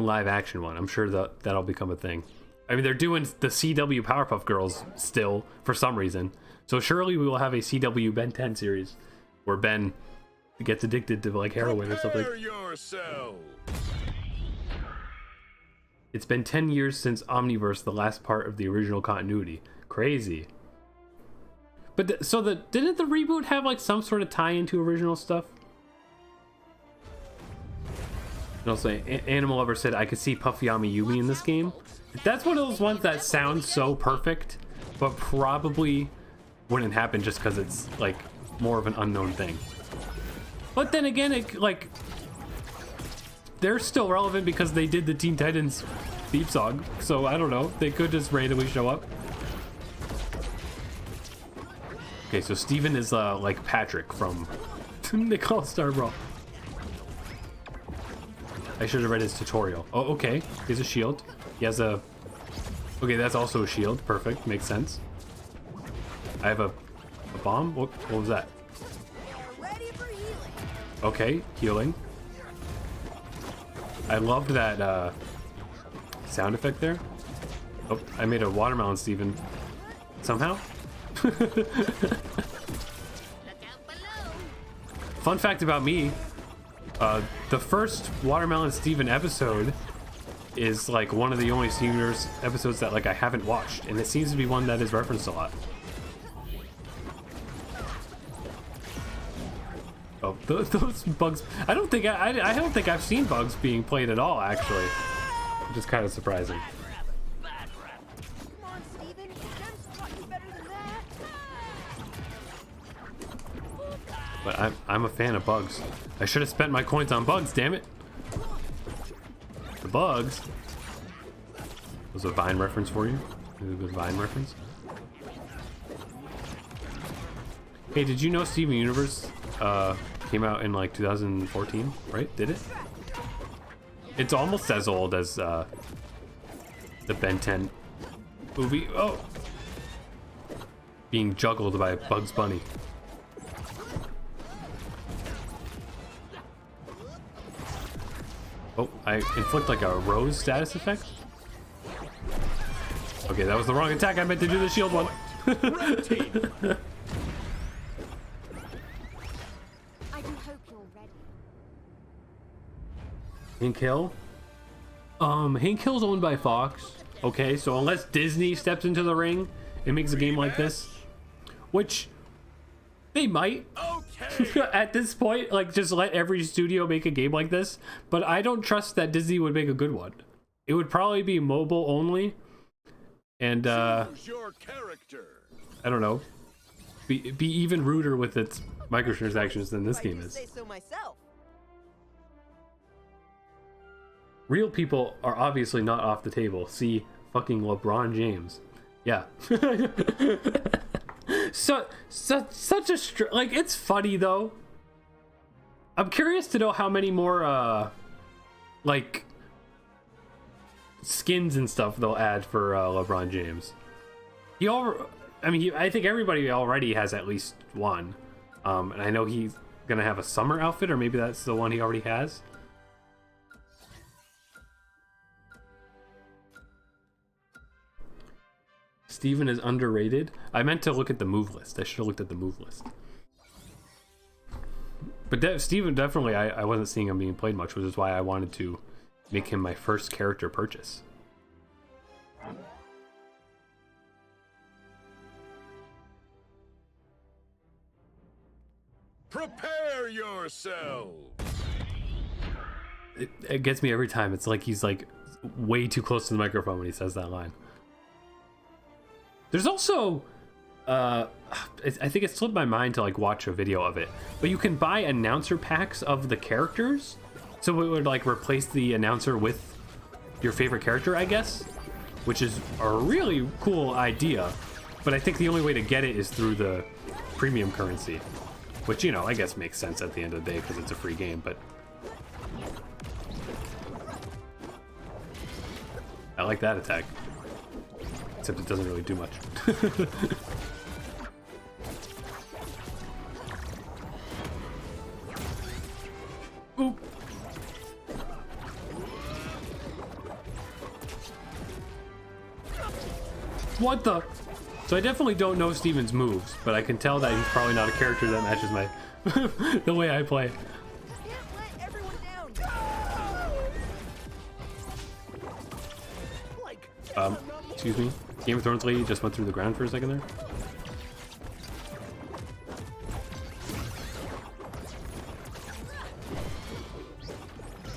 live action one. I'm sure that'll become a thing. I mean, they're doing the CW Powerpuff Girls still for some reason. So surely we will have a CW Ben 10 series where Ben gets addicted to like heroin or something. It's been 10 years since Omniverse, the last part of the original continuity. Crazy. But didn't the reboot have like some sort of tie into original stuff? And also, Animal Lover said, I could see Puffyami Yumi in this game. That's one of those ones that sounds so perfect, but probably wouldn't happen just because it's like more of an unknown thing. But then again, they're still relevant because they did the Teen Titans theme song. So I don't know, they could just randomly show up. Okay, so Steven is like Patrick from Nick All-Star Brawl. I should have read his tutorial. Oh, okay. He has a shield. He has a... Okay, that's also a shield. Perfect. Makes sense. I have a bomb? What was that? Okay, healing. I loved that sound effect there. Oh, I made a watermelon, Steven. Somehow? Fun fact about me. The first Watermelon Steven episode is like one of the only Steveners episodes that like I haven't watched, and it seems to be one that is referenced a lot. Oh, those bugs! I don't think I've seen bugs being played at all, actually, which is kind of surprising. But I'm a fan of bugs. I should have spent my coins on bugs, damn it. The bugs. Was a Vine reference for you? A good Vine reference? Hey, did you know Steven Universe came out in like 2014, right? Did it? It's almost as old as the Ben 10 movie. Oh! Being juggled by Bugs Bunny. Oh, I inflict like a rose status effect? Okay, that was the wrong attack. I meant to do the shield one. I do hope you're ready. Hank Hill? Hank Hill's owned by Fox. Okay, so unless Disney steps into the ring and makes a game like this, which they might. At this point, like, just let every studio make a game like this, but I don't trust that Disney would make a good one. It would probably be mobile only, and I don't know, be even ruder with its microtransactions than this game is. Real people are obviously not off the table. See fucking LeBron James. Yeah. Such a like, it's funny though. I'm curious to know how many more like skins and stuff they'll add for LeBron James. I think everybody already has at least one. And I know he's gonna have a summer outfit, or maybe that's the one he already has. Steven is underrated. I meant to look at the move list. I should have looked at the move list. But Steven, definitely, I wasn't seeing him being played much, which is why I wanted to make him my first character purchase. Prepare yourselves. It gets me every time. It's like he's like way too close to the microphone when he says that line. There's also I think it slipped my mind to like watch a video of it, but you can buy announcer packs of the characters, so it would like replace the announcer with your favorite character, I guess, which is a really cool idea. But I think the only way to get it is through the premium currency, which, you know, I guess makes sense at the end of the day because it's a free game. But I like that attack, except it doesn't really do much. Oop. What the? So I definitely don't know Steven's moves, but I can tell that he's probably not a character that matches my the way I play. Excuse me. Game of Thrones lady just went through the ground for a second there.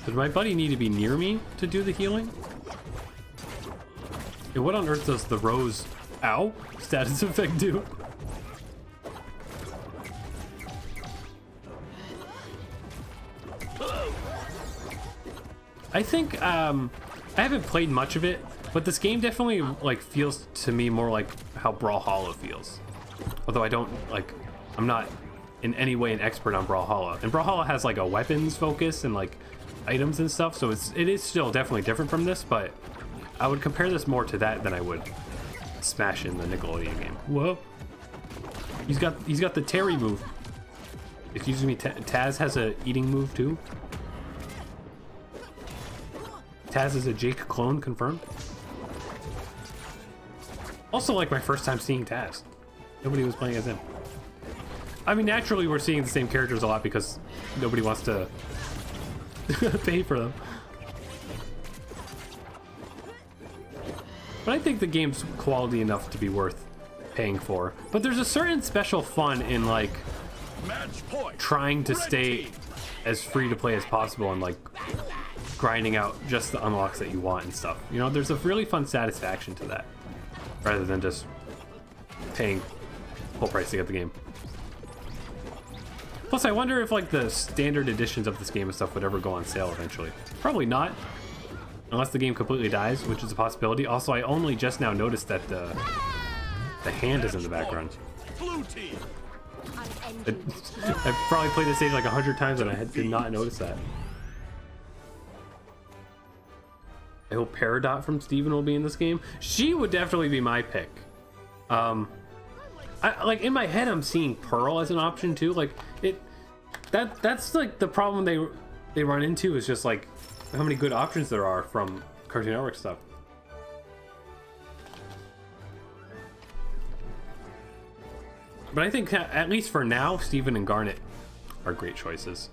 Does my buddy need to be near me to do the healing? And what on earth does the rose ow status effect do? I think I haven't played much of it, but this game definitely like feels to me more like how Brawlhalla feels. Although I don't like, I'm not in any way an expert on Brawlhalla. And Brawlhalla has like a weapons focus and like items and stuff, so it is still definitely different from this, but I would compare this more to that than I would Smash in the Nickelodeon game. Whoa. He's got the Terry move. Excuse me, Taz has a eating move too. Taz is a Jake clone, confirmed. Also, like, my first time seeing Taz. Nobody was playing as him. I mean, naturally we're seeing the same characters a lot because nobody wants to pay for them. But I think the game's quality enough to be worth paying for. But there's a certain special fun in like trying to stay as free to play as possible and like grinding out just the unlocks that you want and stuff. You know, there's a really fun satisfaction to that, rather than just paying full price to get the game. Plus, I wonder if like the standard editions of this game and stuff would ever go on sale eventually. Probably not, unless the game completely dies, which is a possibility. Also, I only just now noticed that the hand is in the background. I've probably played this stage like 100 times and I did not notice that. I hope Peridot from Steven will be in this game. She would definitely be my pick. Like in my head, I'm seeing Pearl as an option too. Like that's like the problem they run into is just like how many good options there are from Cartoon Network stuff. But I think at least for now, Steven and Garnet are great choices.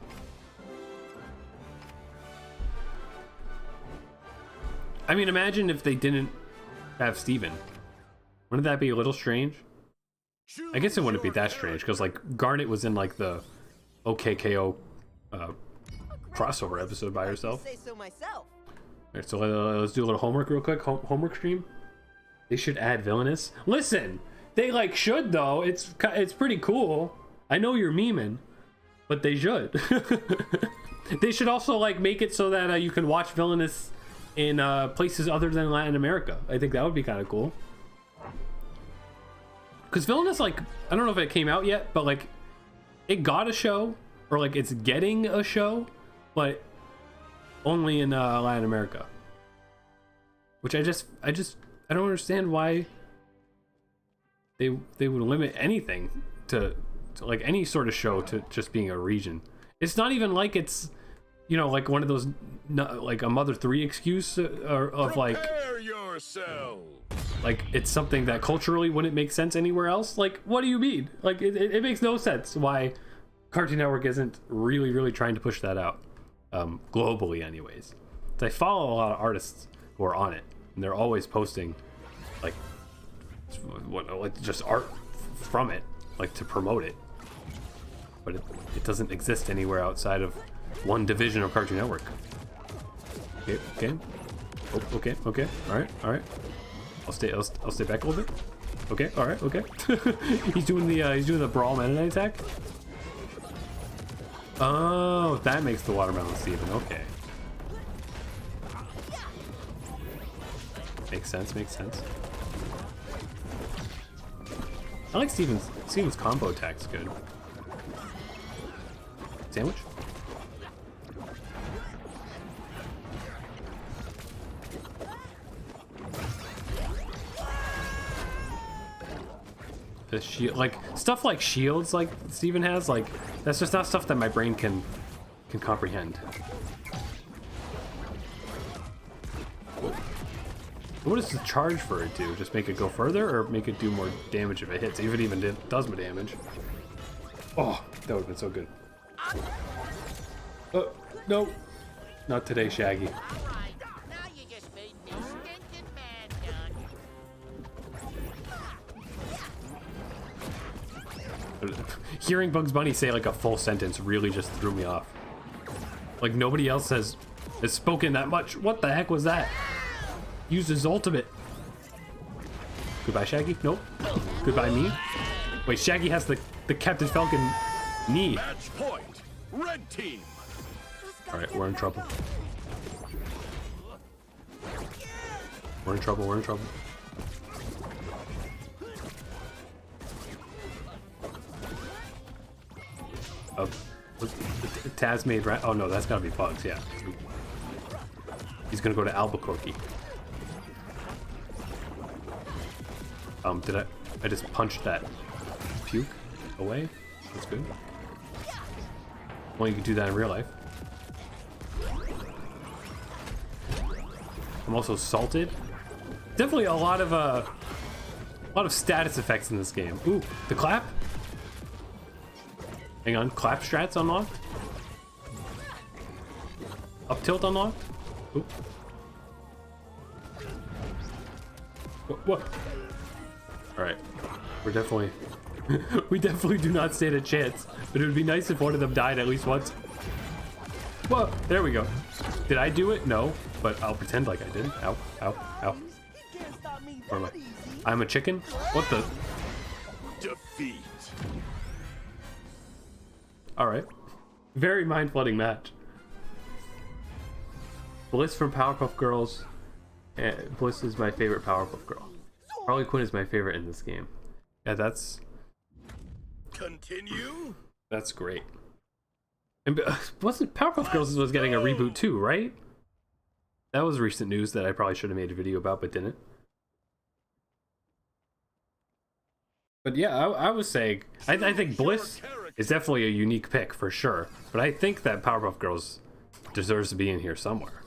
I mean, imagine if they didn't have Steven. Wouldn't that be a little strange? I guess it wouldn't be that strange because like Garnet was in like the OKKO crossover episode by herself. Alright, so let's do a little homework real quick. Homework stream. They should add Villainous. Listen, they like should though. It's pretty cool. I know you're memeing. but they should. They should also like make it so that you can watch Villainous in places other than Latin America. I think that would be kind of cool. Because Villainous, like, I don't know if it came out yet, but like, it got a show, or like it's getting a show, but only in Latin America. Which I don't understand why they would limit anything to like any sort of show to just being a region. It's not even like it's, you know, like one of those like a Mother 3 excuse of like Prepare yourselves. like it's something that culturally wouldn't make sense anywhere else. Like, what do you mean? Like, it makes no sense why Cartoon Network isn't really trying to push that out, globally anyways. I follow a lot of artists who are on it, and they're always posting like just art from it, like to promote it. But it doesn't exist anywhere outside of one division of Cartoon Network. Okay. Oh, okay. All right. I'll stay back a little bit. Okay. All right. Okay. he's doing the brawl Meta Knight attack. Oh, that makes the watermelon Steven. Okay. Makes sense. I like Steven's combo attack's good. Sandwich? The shield, like stuff like shields, like Steven has, like that's just not stuff that my brain can comprehend. What does the charge for it do? Just make it go further, or make it do more damage if it hits? If it even does more damage. Oh, that would have been so good. No, not today, Shaggy. Hearing Bugs Bunny say like a full sentence really just threw me off. Like nobody else has spoken that much. What the heck was that? Used his ultimate. Goodbye, Shaggy. Nope. Goodbye, me. Wait, Shaggy has the Captain Falcon knee. Match point. Red team. All right, we're in trouble. We're in trouble. Taz made right. Oh no, that's gotta be Bugs. Yeah. He's gonna go to Albuquerque. Did I just punched that puke away? That's good. Well, you can do that in real life. I'm also salted. Definitely a lot of status effects in this game. Ooh, the clap. Hang on, clap strats unlocked. Up tilt unlocked. Ooh. What? All right, we're definitely we definitely do not stand a chance. But it would be nice if one of them died at least once. Whoa, there we go. Did I do it? No, but I'll pretend like I did. Ow, ow, ow. Where am I? I'm a chicken? What the? Defeat. All right. Very mind-flooding match. Bliss from Powerpuff Girls. Bliss is my favorite Powerpuff Girl. Harley Quinn is my favorite in this game. Yeah, that's great. And wasn't Powerpuff Girls was getting a reboot too, right? That was recent news that I probably should have made a video about, but didn't. But yeah, I was saying, I think Bliss is definitely a unique pick for sure. But I think that Powerpuff Girls deserves to be in here somewhere.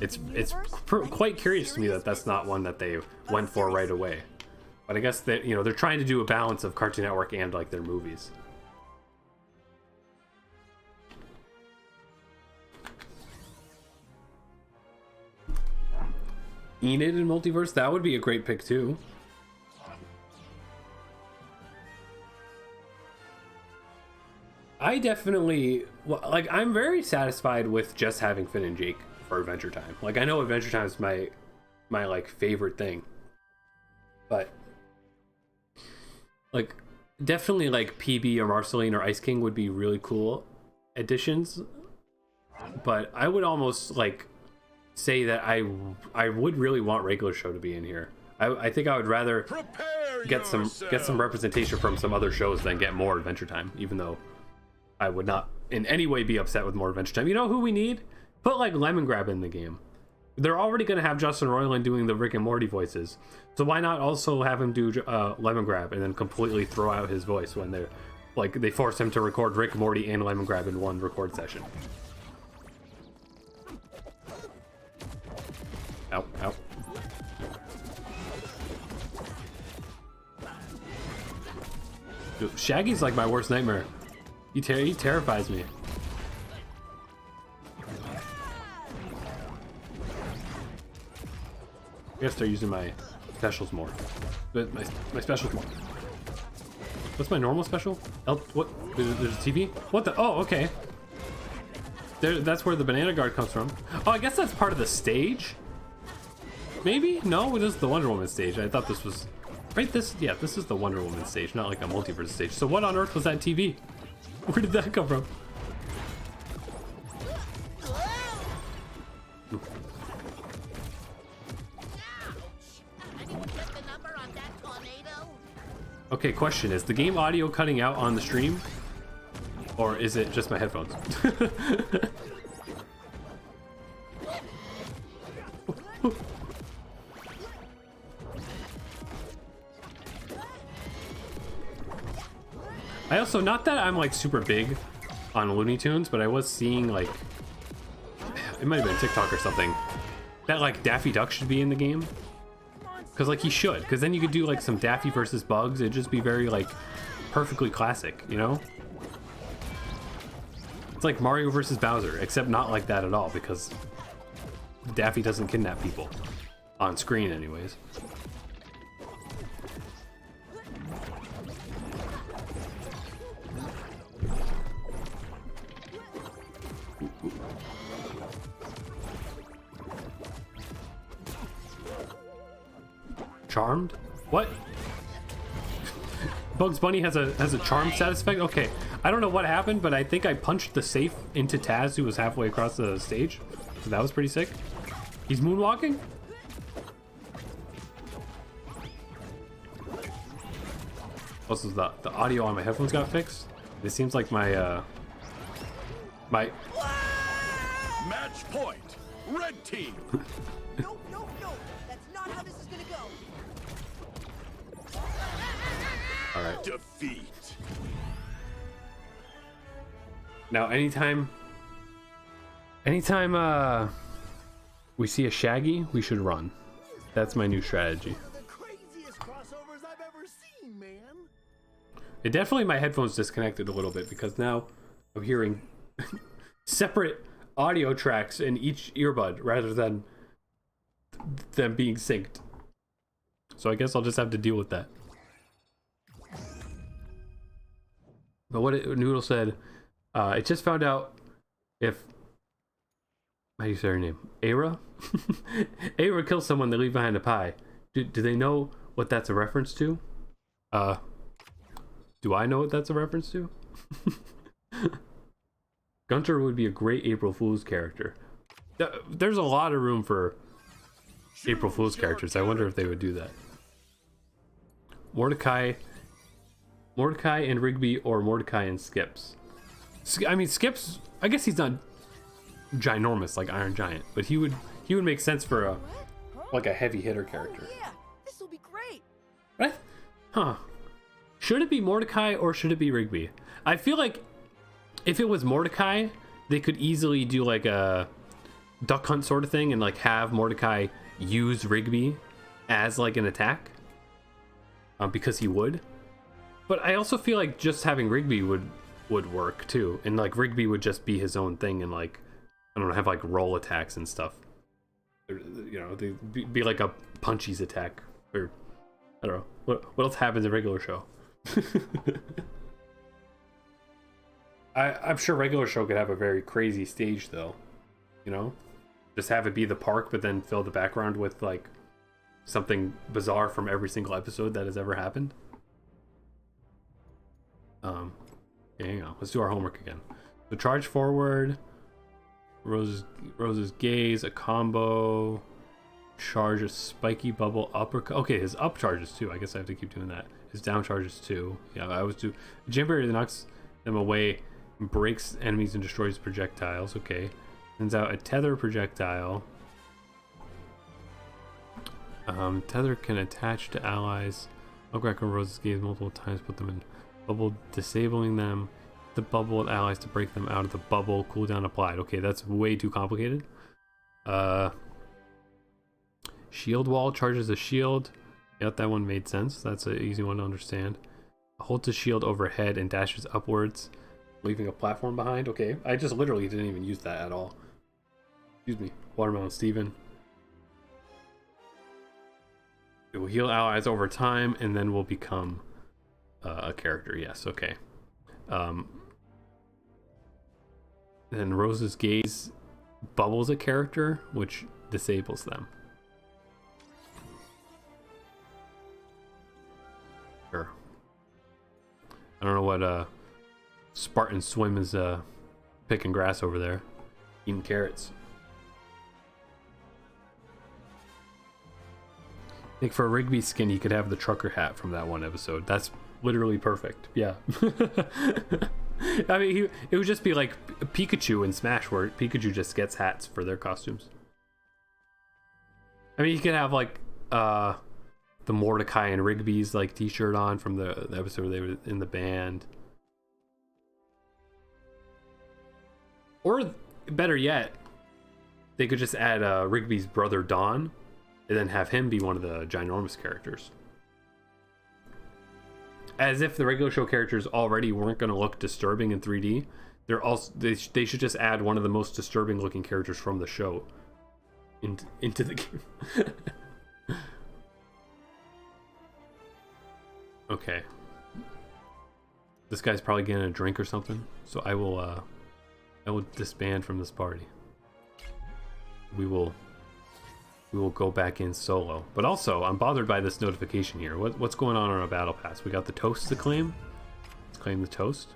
It's quite curious to me that that's not one that they went for right away. But I guess that, you know, they're trying to do a balance of Cartoon Network and like their movies. Enid in Multiverse, that would be a great pick too. I definitely, like, I'm very satisfied with just having Finn and Jake for Adventure Time. Like, I know Adventure Time is my like favorite thing, but like definitely like PB or Marceline or Ice King would be really cool additions, but I would almost like say that I would really want regular show to be in here. I think I would rather get some representation from some other shows than get more Adventure Time, even though I would not in any way be upset with more Adventure Time. You know who we need? Put like Lemon Grab in the game. They're already going to have Justin Roiland doing the Rick and Morty voices, so why not also have him do Lemon Grab and then completely throw out his voice when they're like they force him to record Rick, Morty, and Lemon Grab in one record session. Ow, ow. Dude, Shaggy's like my worst nightmare. He terrifies me. I gotta start using my specials more. But my specials more. What's my normal special? What? There's a TV? What the? Oh, okay. That's where the banana guard comes from. Oh, I guess that's part of the stage? Maybe? No, it is the Wonder Woman stage. I thought this was... Right, this is the Wonder Woman stage, not like a multiverse stage. So what on earth was that TV? Where did that come from? Okay, question, is the game audio cutting out on the stream? Or is it just my headphones? I also, not that I'm like super big on Looney Tunes, but I was seeing like, it might have been TikTok or something, that like Daffy Duck should be in the game. Because like he should, because then you could do like some Daffy versus Bugs. It'd just be very like perfectly classic, you know? It's like Mario versus Bowser, except not like that at all, because Daffy doesn't kidnap people. On screen anyways. Charmed? What? Bugs Bunny has a charmed status effect? Okay, I don't know what happened, but I think I punched the safe into Taz, who was halfway across the stage. So that was pretty sick. He's moonwalking? Also, the audio on my headphones got fixed. It seems like my Match point, red team. No, that's not how this is gonna go. all right. Defeat. Now, anytime we see a Shaggy, we should run. That's my new strategy. The craziest crossovers I've ever seen, man. It definitely, my headphones disconnected a little bit because now I'm hearing separate audio tracks in each earbud rather than them being synced. So I guess I'll just have to deal with that. But Noodle said, it just found out if, how do you say her name? Aira? Aira kills someone, they leave behind a pie. Do they know what that's a reference to? Do I know what that's a reference to? Gunter would be a great April Fool's character. There's a lot of room for April Fool's characters. I wonder if they would do that. Mordecai and Rigby, or Mordecai and Skips. I mean, Skips, I guess he's not ginormous like Iron Giant, but he would make sense for a heavy hitter character. Yeah, this will be great. Right? Huh. Should it be Mordecai or should it be Rigby? I feel like if it was Mordecai, they could easily do like a duck hunt sort of thing and like have Mordecai use Rigby as like an attack. Because he would. But I also feel like just having Rigby would work too. And like Rigby would just be his own thing and like, I don't know, have like roll attacks and stuff. Or, you know, they'd be like a punchies attack. Or I don't know. What else happens in regular show? I'm sure regular show could have a very crazy stage though. You know? Just have it be the park, but then fill the background with like something bizarre from every single episode that has ever happened. Yeah, hang on. Let's do our homework again. So charge forward, Rose's gaze, a combo, charge a spiky bubble uppercut. Okay, his up charges too. I guess I have to keep doing that. His down charges too. Yeah, I always do. Jam barrier knocks them away, breaks enemies and destroys projectiles. Okay, sends out a tether projectile. Tether can attach to allies. Upgrade Rose's gaze multiple times, put them in bubble, disabling them. The bubble with allies to break them out of the bubble. Cooldown applied. Okay, that's way too complicated. Shield wall charges a shield. Yep, that one made sense. That's an easy one to understand. Hold to shield overhead and dashes upwards, leaving a platform behind. Okay, I just literally didn't even use that at all. Excuse me. Watermelon Steven. It will heal allies over time and then will become a character. Yes, okay. Then Rose's gaze bubbles a character, which disables them. Sure. I don't know what Spartan Swim is picking grass over there, eating carrots. I think for a Rigby skin, you could have the trucker hat from that one episode. That's literally perfect. Yeah. I mean, it would just be like Pikachu in Smash, where Pikachu just gets hats for their costumes. I mean, you could have like the Mordecai and Rigby's like t-shirt on from the episode where they were in the band. Or better yet, they could just add Rigby's brother Don and then have him be one of the ginormous characters. As if the regular show characters already weren't going to look disturbing in 3D. They should just add one of the most disturbing looking characters from the show into the game. Okay. This guy's probably getting a drink or something, so I will disband from this party. We will go back in solo. But also, I'm bothered by this notification here. What's going on our battle pass? We got the toast to claim. Let's claim the toast.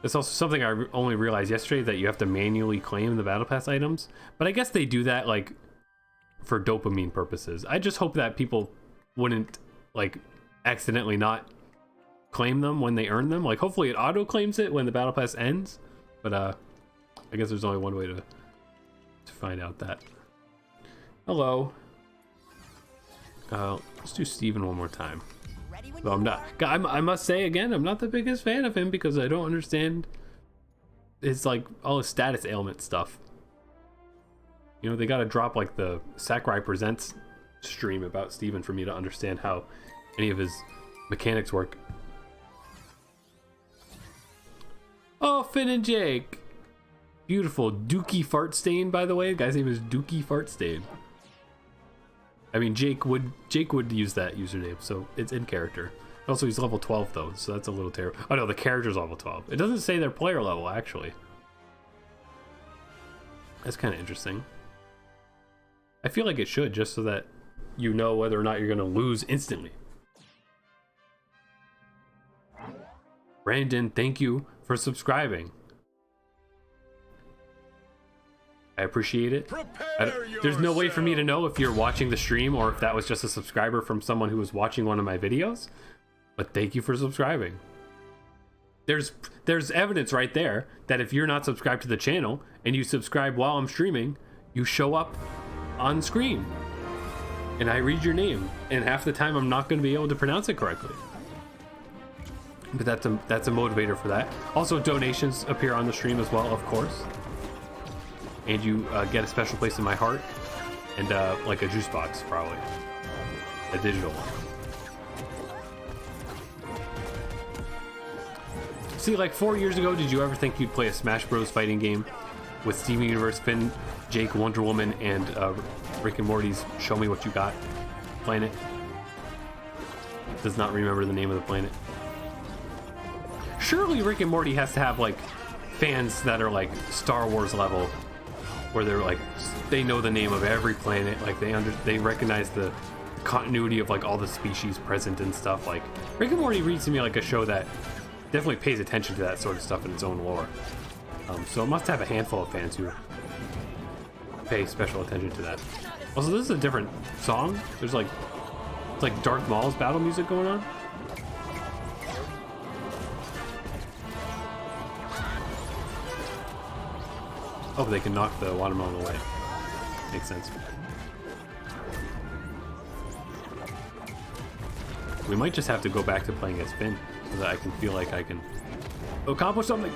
That's also something I only realized yesterday, that you have to manually claim the battle pass items. But I guess they do that like for dopamine purposes. I just hope that people wouldn't like accidentally not claim them when they earn them. Like hopefully it auto claims it when the battle pass ends. But I guess there's only one way to find out that. Hello. Let's do Steven one more time. Though I'm not. I must say again, I'm not the biggest fan of him because I don't understand his like all his status ailment stuff. You know, they gotta drop like the Sakurai Presents stream about Steven for me to understand how any of his mechanics work. Oh, Finn and Jake. Beautiful Dookie Fartstain, by the way. The guy's name is Dookie Fartstain. I mean, Jake would use that username, so it's in character. Also, he's level 12 though, so that's a little terrible. Oh no, the character's level 12. It doesn't say their player level actually. That's kind of interesting. I feel like it should, just so that you know whether or not you're going to lose instantly. Brandon, thank you for subscribing. I appreciate it. There's no way for me to know if you're watching the stream or if that was just a subscriber from someone who was watching one of my videos. But thank you for subscribing. There's evidence right there that if you're not subscribed to the channel and you subscribe while I'm streaming, you show up on screen. And I read your name. And half the time I'm not going to be able to pronounce it correctly. But that's a motivator for that. Also, donations appear on the stream as well, of course. And you get a special place in my heart, and like a juice box, probably a digital one. See, like 4 years ago, did you ever think you'd play a Smash Bros. Fighting game with Steven Universe, Finn, Jake, Wonder Woman, and Rick and Morty's Show Me What You Got planet? Does not remember the name of the planet. Surely Rick and Morty has to have like fans that are like Star Wars level, where they're like, they know the name of every planet, like they recognize the continuity of like all the species present and stuff. Like Rick and Morty reads to me like a show that definitely pays attention to that sort of stuff in its own lore. So it must have a handful of fans who pay special attention to that. Also, this is a different song. There's like, it's like Darth Maul's battle music going on. Oh, they can knock the watermelon away. Makes sense. We might just have to go back to playing as Finn so that I can feel like I can accomplish something.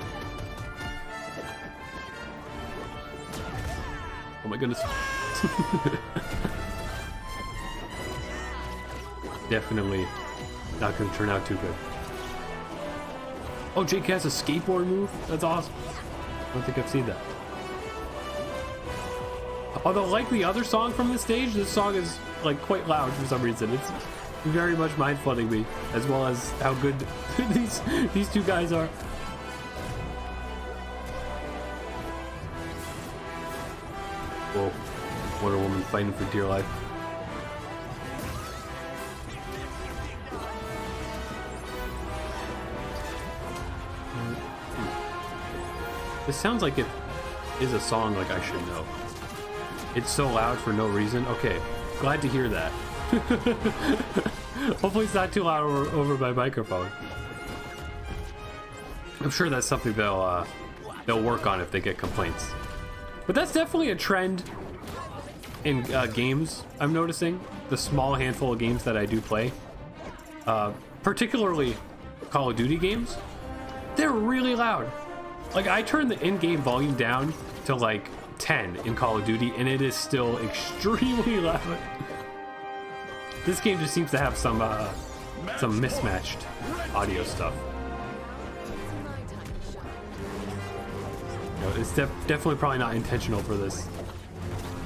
Oh my goodness. Definitely not going to turn out too good. Oh, Jake has a skateboard move? That's awesome. I don't think I've seen that. Although, like the other song from the stage, this song is like quite loud for some reason. It's very much mind flooding me, as well as how good these two guys are. Whoa, Wonder Woman fighting for dear life. This sounds like it is a song like I should know. It's so loud for no reason. Okay, glad to hear that. Hopefully it's not too loud over my microphone. I'm sure that's something they'll work on if they get complaints. But that's definitely a trend in games, I'm noticing. The small handful of games that I do play, particularly Call of Duty games, they're really loud. Like, I turn the in-game volume down to like 10 in Call of Duty, and it is still extremely loud. This game just seems to have some mismatched audio stuff. You know, it's definitely probably not intentional for this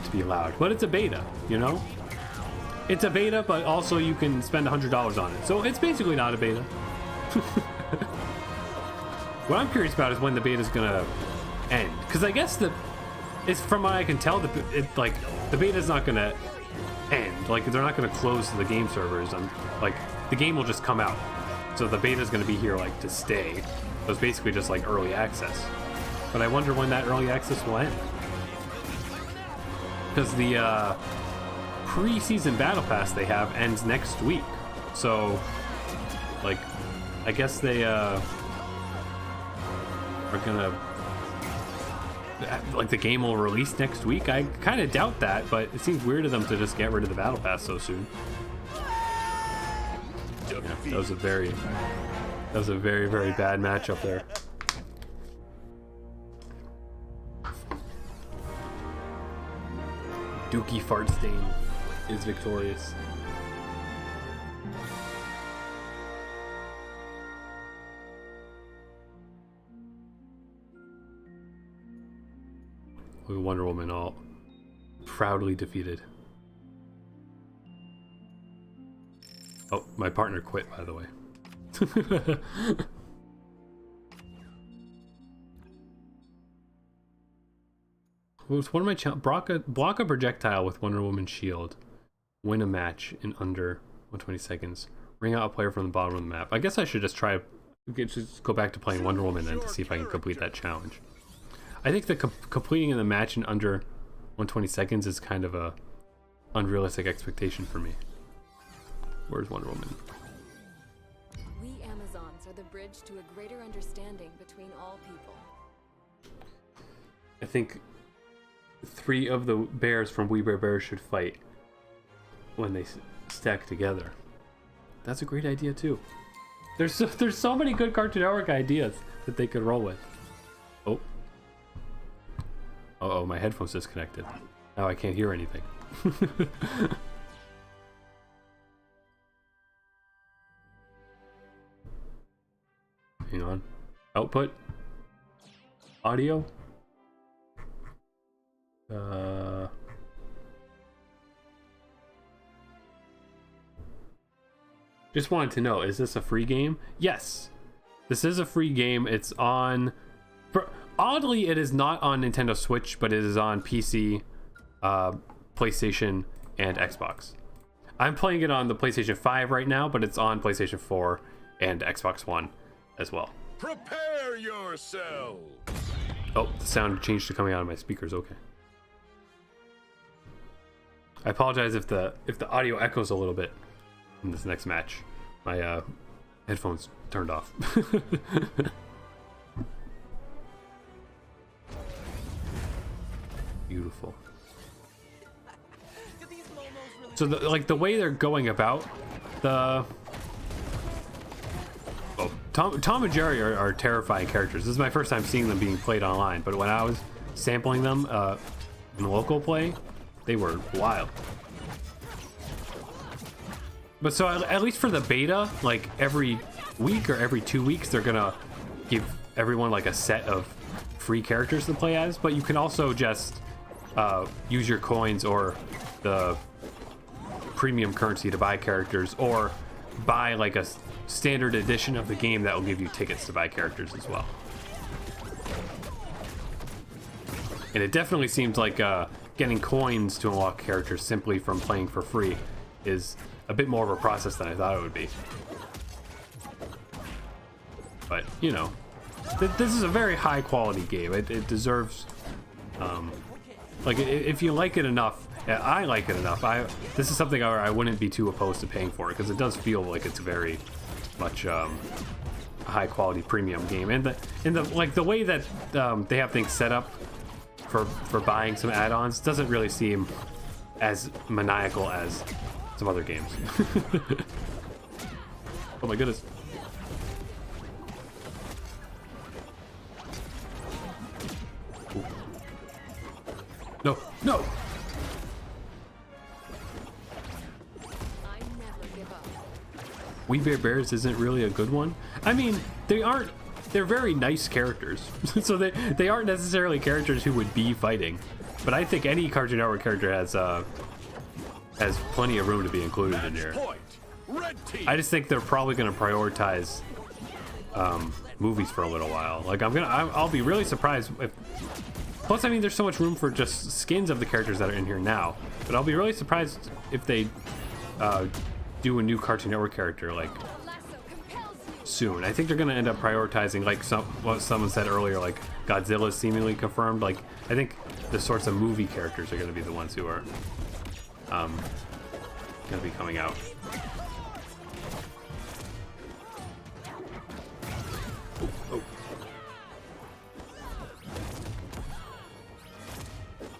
to be loud, but it's a beta, you know? It's a beta, but also you can spend $100 on it, so it's basically not a beta. What I'm curious about is when the beta is gonna end, because I guess it's from what I can tell, the beta is not gonna end. Like, they're not gonna close the game servers, and like the game will just come out. So the beta is gonna be here like to stay. So it's basically just like early access. But I wonder when that early access will end, because the pre-season battle pass they have ends next week. So like, I guess they are gonna, like, the game will release next week. I kind of doubt that, but it seems weird of them to just get rid of the battle pass so soon. Yeah, that was a very very bad matchup there. Dookie Fartstain is victorious. Wonder Woman all proudly defeated. Oh, my partner quit, by the way. Was one of my block a projectile with Wonder Woman's shield, win a match in under 120 seconds, ring out a player from the bottom of the map. I guess I should just go back to playing Wonder Woman then to see if I can complete that challenge. I think the completing the match in under 120 seconds is kind of a unrealistic expectation for me. Where's Wonder Woman? We Amazons are the bridge to a greater understanding between all people. I think 3 of the bears from We Bare Bears should fight when they stack together. That's a great idea too. There's so many good Cartoon Network ideas that they could roll with. Oh. Uh-oh, my headphones disconnected. Now I can't hear anything. Hang on. Output. Audio. Just wanted to know, is this a free game? Yes. This is a free game. It's on... Oddly, it is not on Nintendo Switch, but it is on PC, PlayStation, and Xbox. I'm playing it on the PlayStation 5 right now, but it's on PlayStation 4 and Xbox One as well. Prepare yourselves. Oh, the sound changed to coming out of my speakers. Okay. I apologize if the audio echoes a little bit in this next match. My headphones turned off. Beautiful. So the way they're going about the Tom and Jerry are terrifying characters. This is my first time seeing them being played online, but when I was sampling them in local play, they were wild. But so at least for the beta, like every week or every 2 weeks, they're gonna give everyone like a set of free characters to play as, but you can also just use your coins or the premium currency to buy characters, or buy like a standard edition of the game that will give you tickets to buy characters as well. And it definitely seems like getting coins to unlock characters simply from playing for free is a bit more of a process than I thought it would be. But, you know, this is a very high quality game. It deserves, like, if you like it enough, I like it enough. This is something I wouldn't be too opposed to paying for it, because it does feel like it's very much a high quality premium game, and the way that they have things set up for buying some add-ons doesn't really seem as maniacal as some other games. Oh my goodness. Ooh. No, no. We Bear Bears isn't really a good one. I mean, they're very nice characters. So they aren't necessarily characters who would be fighting. But I think any Cartoon Network character has plenty of room to be included in here. I just think they're probably going to prioritize movies for a little while. Like I'll be really surprised if. Plus, I mean, there's so much room for just skins of the characters that are in here now. But I'll be really surprised if they do a new Cartoon Network character like soon. I think they're going to end up prioritizing, like what someone said earlier, like Godzilla's seemingly confirmed. Like I think the sorts of movie characters are going to be the ones who are going to be coming out. Oh.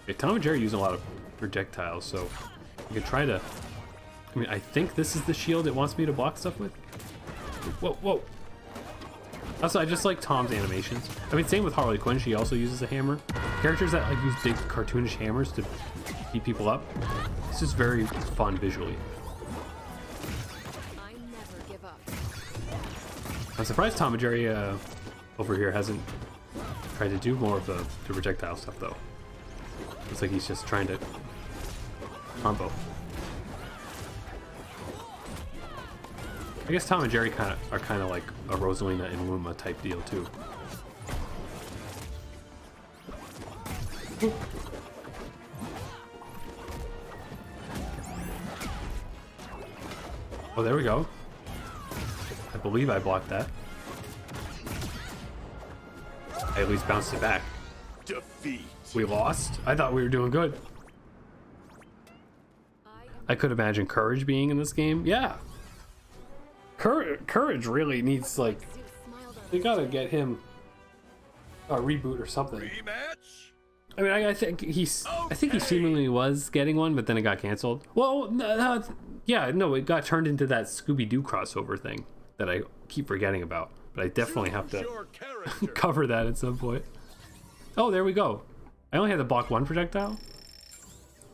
Okay, Tom and Jerry use a lot of projectiles, so I could try to. I mean, I think this is the shield it wants me to block stuff with. Whoa, whoa. Also, I just like Tom's animations. I mean, same with Harley Quinn. She also uses a hammer. Characters that like use big cartoonish hammers to beat people up. It's just very fun visually. I never give up. I'm surprised Tom and Jerry over here hasn't tried to do more of the projectile stuff though. Looks like he's just trying to combo. I guess Tom and Jerry are kind of like a Rosalina and Luma type deal too. Oh, there we go. I believe I blocked that. I at least bounced it back. Defeat. We lost? I thought we were doing good. I could imagine Courage being in this game. Yeah. Courage really needs, like, they gotta get him a reboot or something. Rematch? I mean, I think he seemingly was getting one, but then it got canceled. Well, yeah, no, it got turned into that Scooby-Doo crossover thing that I keep forgetting about. But I definitely have to cover that at some point. Oh, there we go. I only had to block one projectile.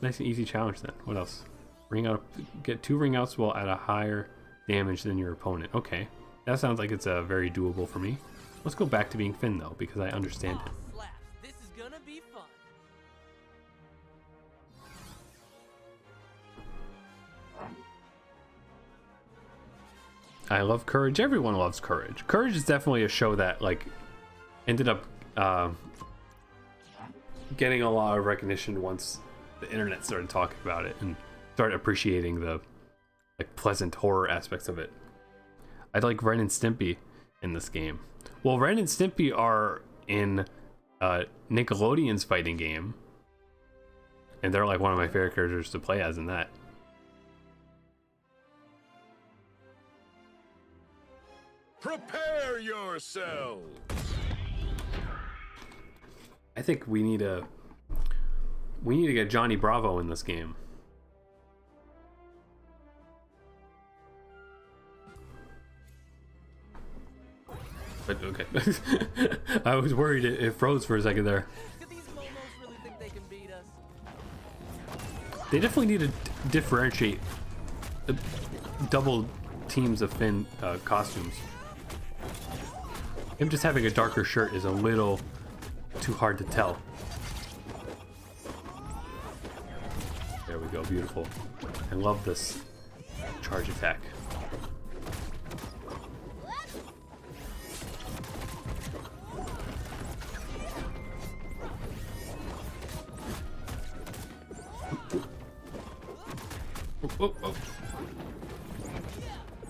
Nice and easy challenge then. What else? Ring out. Get 2 ring outs while at a higher damage than your opponent. Okay, that sounds like it's very doable for me. Let's go back to being Finn though, because I understand it. This is gonna be fun. I love Courage. Everyone loves Courage. Courage is definitely a show that like ended up getting a lot of recognition once the internet started talking about it and started appreciating the like pleasant horror aspects of it. I like Ren and Stimpy in this game. Well, Ren and Stimpy are in Nickelodeon's fighting game, and they're like one of my favorite characters to play as in that. Prepare yourselves. I think we need to get Johnny Bravo in this game. But okay. I was worried it froze for a second there. Do these momos really think they can beat us? They definitely need to differentiate double teams of Finn costumes. Him just having a darker shirt is a little too hard to tell. There we go, beautiful. I love this charge attack.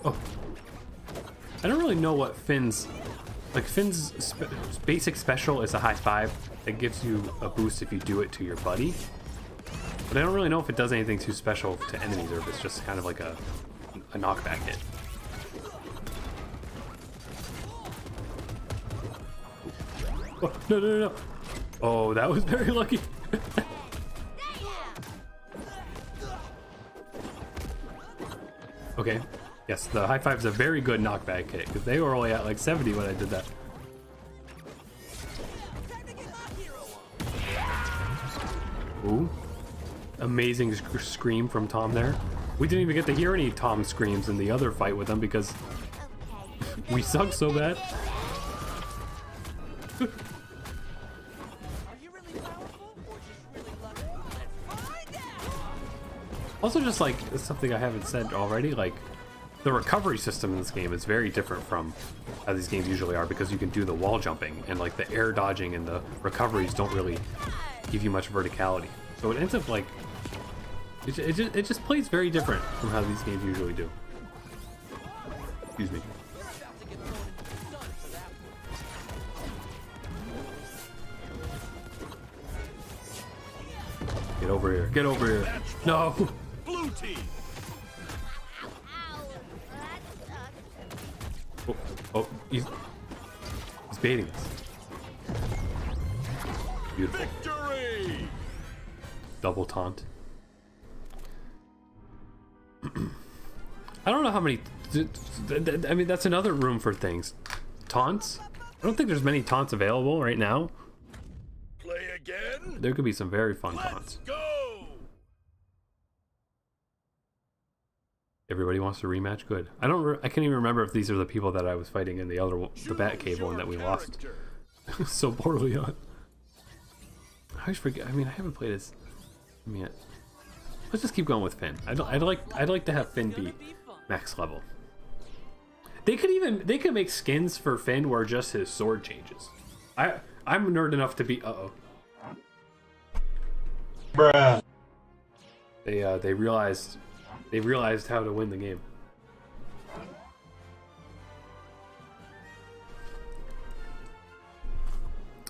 Oh. I don't really know what Finn's basic special is a high five that gives you a boost if you do it to your buddy. But I don't really know if it does anything too special to enemies or if it's just kind of like a knockback hit. Oh, no. Oh, that was very lucky. Okay. Yes, the high five is a very good knockback hit because they were only at like 70 when I did that. Ooh. Amazing scream from Tom there. We didn't even get to hear any Tom screams in the other fight with them because we suck so bad. Are you really powerful or just really lucky? Let's find out! Also, just like something I haven't said already, like the recovery system in this game is very different from how these games usually are because you can do the wall jumping and like the air dodging and the recoveries don't really give you much verticality. So it ends up like it just plays very different from how these games usually do. Excuse me. Get over here. Get over here. No. Blue team. Oh, he's baiting us. Beautiful. Victory. Double taunt. I don't know how many. I mean, that's another room for things. Taunts? I don't think there's many taunts available right now. Play again. There could be some very fun taunts. Let's go. Everybody wants to rematch. Good. I can't even remember if these are the people that I was fighting in the Batcave one that we lost so poorly on. I always forget. I mean, I haven't played as. I mean, let's just keep going with Finn. I'd like to have Finn be max level. They could make skins for Finn where just his sword changes. I'm nerd enough to be. Bruh. They realized how to win the game.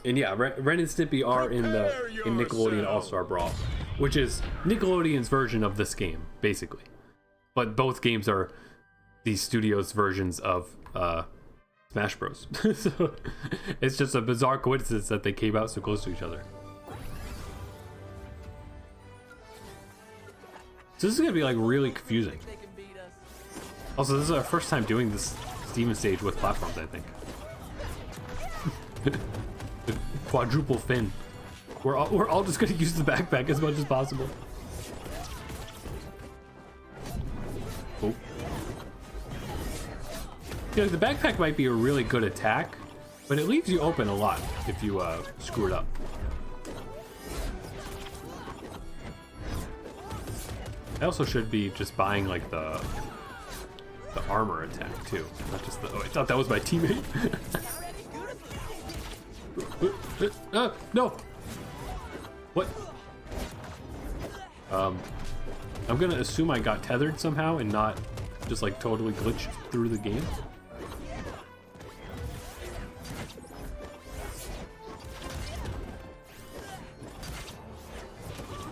And yeah, Ren and Stimpy are in Nickelodeon All-Star Brawl, which is Nickelodeon's version of this game, basically. But both games are these studios' versions of Smash Bros. So it's just a bizarre coincidence that they came out so close to each other. So this is gonna be like really confusing. Also, this is our first time doing this Steven stage with platforms, I think. The quadruple Finn. We're all just gonna use the backpack as much as possible. Oh. You know, the backpack might be a really good attack, but it leaves you open a lot if you screw it up. I also should be just buying like the armor attack too, not just the. Oh, I thought that was my teammate. No. What? I'm gonna assume I got tethered somehow and not just like totally glitched through the game.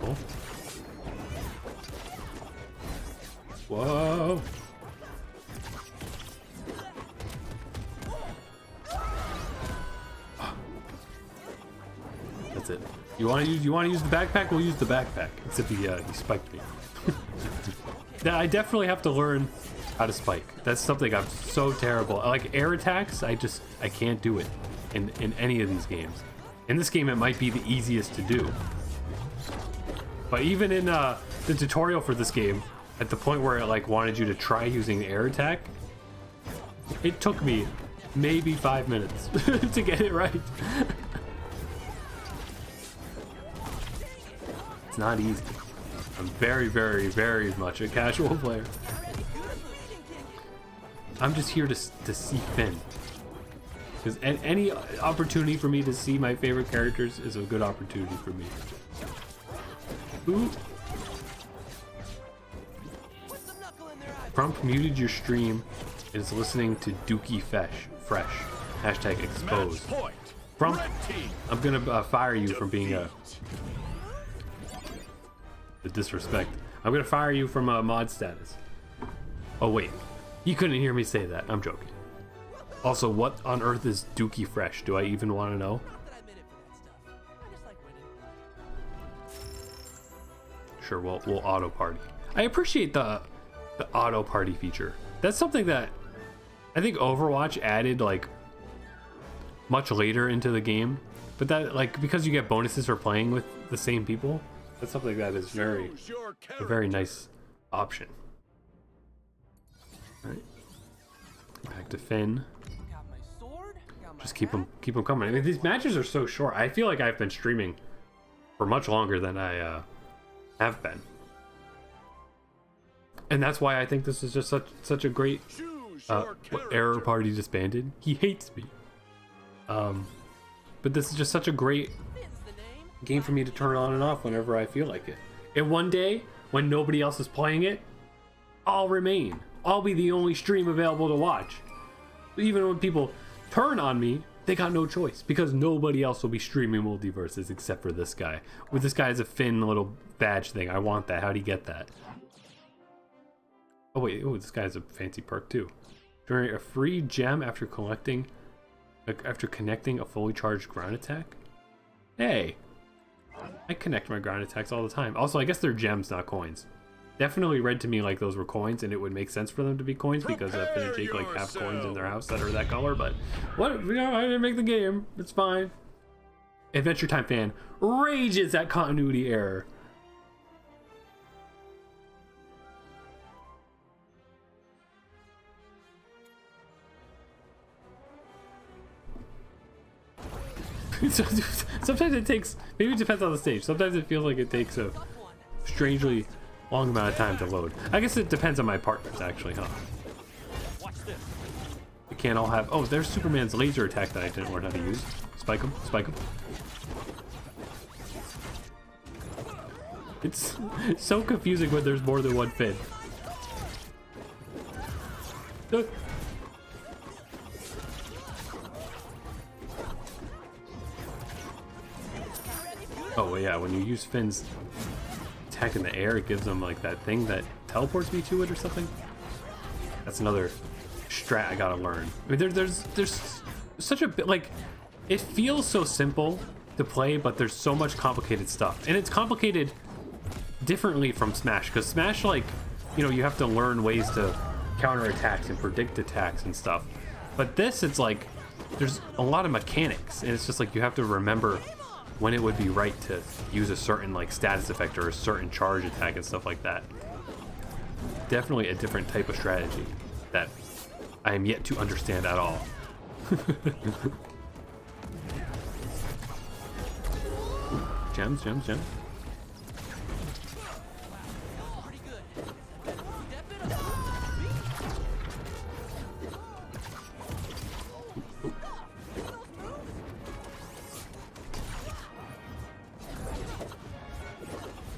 Cool. Whoa. That's it. You want to use the backpack? We'll use the backpack. Except he spiked me. Yeah, I definitely have to learn how to spike. That's something I'm so terrible. Like air attacks, I can't do it in any of these games. In this game, it might be the easiest to do. But even in the tutorial for this game, at the point where it like wanted you to try using the air attack, it took me maybe 5 minutes to get it right. It's not easy. I'm very, very, very much a casual player. I'm just here to see Finn. Because any opportunity for me to see my favorite characters is a good opportunity for me. Ooh. Prompt muted your stream and is listening to Dookie Fresh. Hashtag exposed. Prompt, I'm gonna fire you from being the disrespect. I'm gonna fire you from mod status. Oh wait, you couldn't hear me say that. I'm joking. Also, what on earth is Dookie Fresh? Do I even want to know? Sure, we'll auto party. I appreciate the auto party feature. That's something that I think Overwatch added like much later into the game, but that like because you get bonuses for playing with the same people, that's something that is a very nice option. All right, back to Finn. Just keep them coming. I mean, these matches are so short. I feel like I've been streaming for much longer than I have been. And that's why I think this is just such a great error party disbanded. He hates me. But this is just such a great game for me to turn on and off whenever I feel like it. And one day, when nobody else is playing it, I'll remain. I'll be the only stream available to watch. Even when people turn on me, they got no choice because nobody else will be streaming Multiversus except for this guy. With this guy as a Finn little badge thing. I want that. How'd he get that? Oh wait, oh, this guy has a fancy perk too. Generate a free gem after connecting a fully charged ground attack. Hey, I connect my ground attacks all the time. Also, I guess they're gems, not coins. Definitely read to me like those were coins, and it would make sense for them to be coins because Finn and Jake like have coins in their house that are that color. But what? You know, I didn't make the game. It's fine. Adventure Time fan rages at continuity error. Sometimes it takes, maybe it depends on the stage. Sometimes it feels like it takes a strangely long amount of time to load. I guess it depends on my partners actually, huh? We can't all have, oh, there's Superman's laser attack that I didn't learn how to use. Spike him, spike him. It's so confusing when there's more than one Finn. Oh well, yeah, when you use Finn's attack in the air, it gives them like that thing that teleports me to it or something. That's another strat I gotta learn. I mean, there's such a bit, like, it feels so simple to play, but there's so much complicated stuff, and it's complicated differently from Smash, because Smash, like, you know, you have to learn ways to counter attacks and predict attacks and stuff. But this, it's like there's a lot of mechanics, and it's just like you have to remember when it would be right to use a certain like status effect or a certain charge attack and stuff like that. Definitely a different type of strategy that I am yet to understand at all. Gems, gems, gems.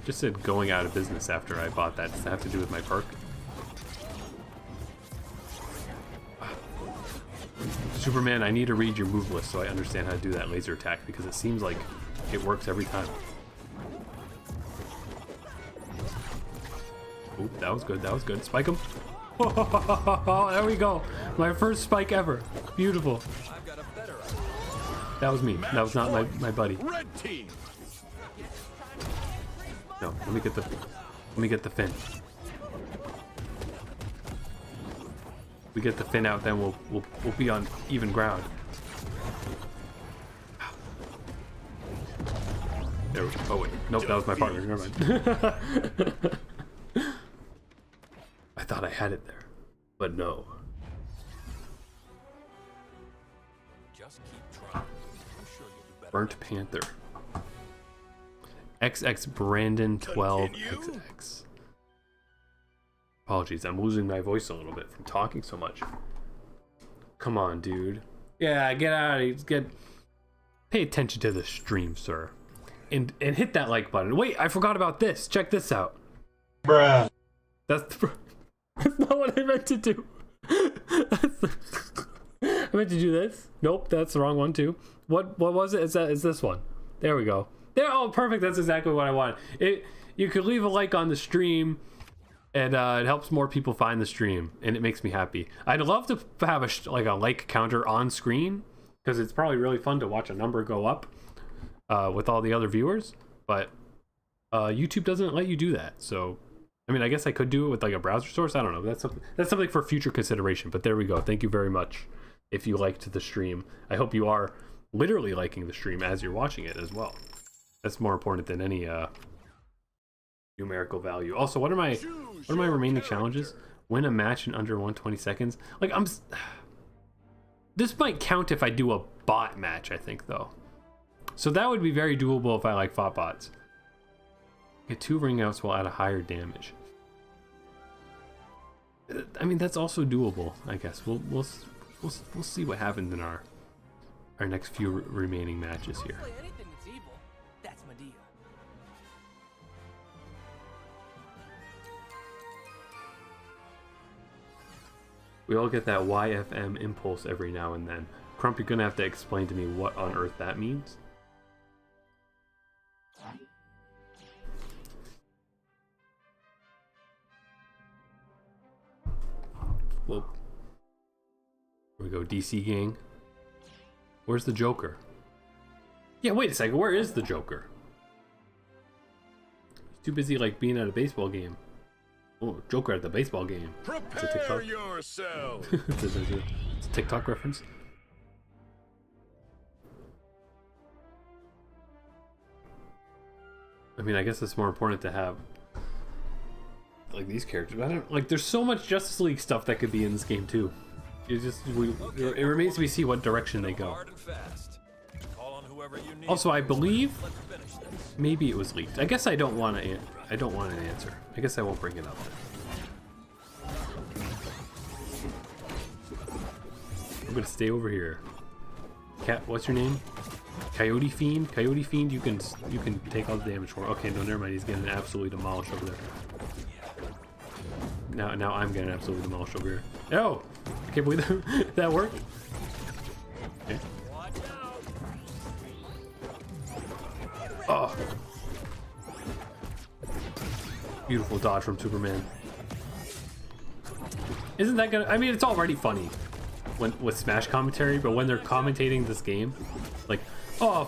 Just said going out of business after I bought that. Does that have to do with my perk? Superman, I need to read your move list so I understand how to do that laser attack, because it seems like it works every time. Oop, that was good, that was good. Spike him. Oh, there we go. My first spike ever. Beautiful. That was me. That was not my buddy. Red team. No, let me get the fin. We get the fin out, then we'll be on even ground. There we go. Oh wait, nope, that was my partner. Never mind. I thought I had it there, but no. Just keep trying. I'm sure you'll do better. Burnt Panther. XX Brandon 12 XX. Apologies, I'm losing my voice a little bit from talking so much. Come on, dude. Yeah, get out of here. Pay attention to the stream, sir. And hit that like button. Wait, I forgot about this. Check this out. Bruh. That's not what I meant to do. I meant to do this. Nope, that's the wrong one too. What was it? Is this one? There we go. There. Oh, perfect. That's exactly what I want. You could leave a like on the stream, and it helps more people find the stream, and it makes me happy. I'd love to have a like counter on screen, because it's probably really fun to watch a number go up with all the other viewers. But YouTube doesn't let you do that. So, I mean, I guess I could do it with like a browser source. I don't know. That's something for future consideration. But there we go. Thank you very much if you liked the stream. I hope you are literally liking the stream as you're watching it as well. That's more important than any numerical value. Also, what are my remaining challenges? Win a match in under 120 seconds. Like, this might count if I do a bot match, I think, though. So that would be very doable if I like fought bots. Get 2 ring outs while at a higher damage. I mean, that's also doable, I guess. We'll see what happens in our next few remaining matches here. Play anything that's evil. That's Medea. We all get that YFM impulse every now and then. Crump, you're gonna have to explain to me what on earth that means. Whoa. Here we go, DC gang. Where's the Joker? Yeah, wait a second, where is the Joker? He's too busy like being at a baseball game. Oh, Joker at the baseball game. Prepare yourself. It's a TikTok reference. I mean, I guess it's more important to have like these characters. I don't like. There's so much Justice League stuff that could be in this game too. It remains to be seen what direction they go. Also, I believe maybe it was leaked. I guess I don't want an answer. I guess I won't bring it up. I'm gonna stay over here. Cat, what's your name? Coyote Fiend. Coyote Fiend. You can take all the damage for. Okay, no, never mind. He's getting absolutely demolished over there. Now I'm getting absolutely demolished over here. Oh, I can't believe that worked. Okay. Oh, beautiful dodge from Superman. Isn't that gonna? I mean, it's already funny with Smash commentary, but when they're commentating this game, like, oh,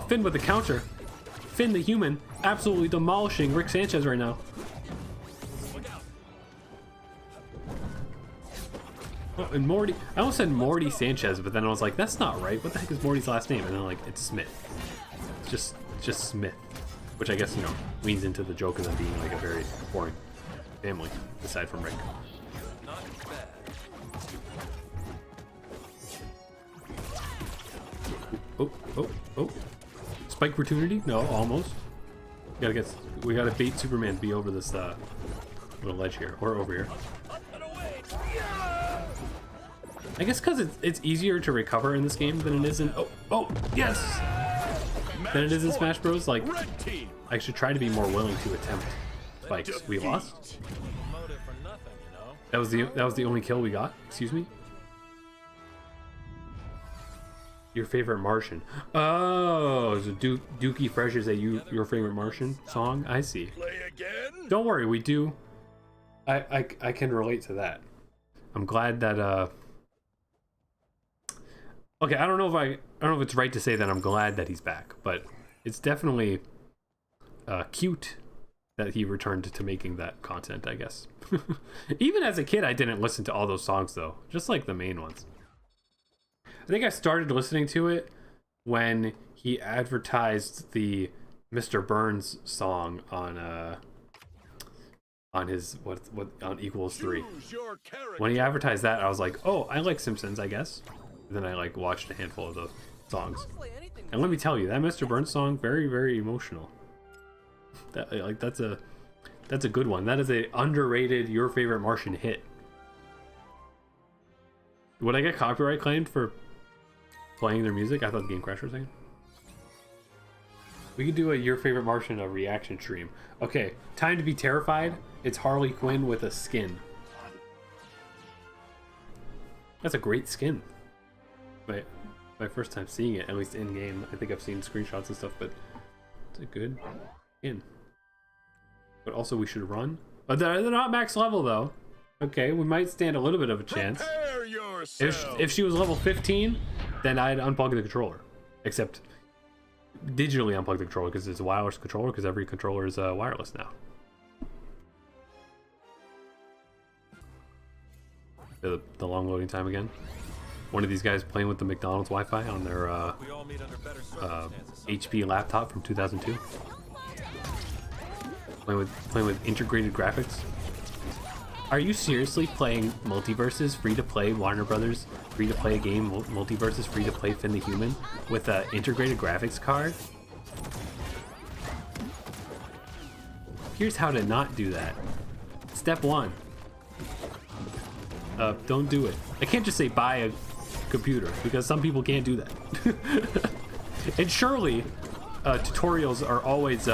Finn with the counter, Finn the human, absolutely demolishing Rick Sanchez right now. Oh, and Morty, I almost said Morty Sanchez, but then I was like, that's not right. What the heck is Morty's last name? And then like, it's Smith. It's just Smith, which I guess, you know, leans into the joke of them being like a very boring family, aside from Rick. Oh. Spike opportunity? No, almost. We gotta bait Superman to be over this little ledge here, or over here. I guess because it's easier to recover in this game than it is in yes, than it is in Smash Bros. Like, I should try to be more willing to attempt spikes. We lost. Motive for nothing, you know. That was the only kill we got. Excuse me. Your favorite Martian? Oh, so Dookie Fresh is your favorite Martian song? I see. Play again? Don't worry, we do. I can relate to that. I'm glad that okay, I don't know if it's right to say that I'm glad that he's back, but it's definitely cute that he returned to making that content, I guess. Even as a kid, I didn't listen to all those songs though, just like the main ones. I think I started listening to it when he advertised the Mr. Burns song on his on Equals 3. When he advertised that, I was like, oh, I like Simpsons, I guess. Then I like watched a handful of those songs. And let me tell you, that Mr. Burns song, very, very emotional. That's a good one. That is a underrated Your Favorite Martian hit. Would I get copyright claimed for playing their music? I thought the game crashed for a second. We could do a Your Favorite Martian reaction stream. Okay, Time to Be Terrified. It's Harley Quinn with a skin. That's a great skin. My first time seeing it, at least in game. I think I've seen screenshots and stuff, but it's a good skin. But also we should run. But they're not max level though. Okay, we might stand a little bit of a chance. If she was level 15, then I'd unplug the controller. Except digitally unplug the controller because it's a wireless controller, because every controller is wireless now. The long loading time again. One of these guys playing with the McDonald's Wi-Fi on their HP laptop from 2002. Playing with integrated graphics. Are you seriously playing Multiversus free-to-play Warner Brothers free-to-play game Multiversus free-to-play Finn the Human with an integrated graphics card? Here's how to not do that. Step 1. Don't do it. I can't just say buy a computer because some people can't do that. And surely tutorials are always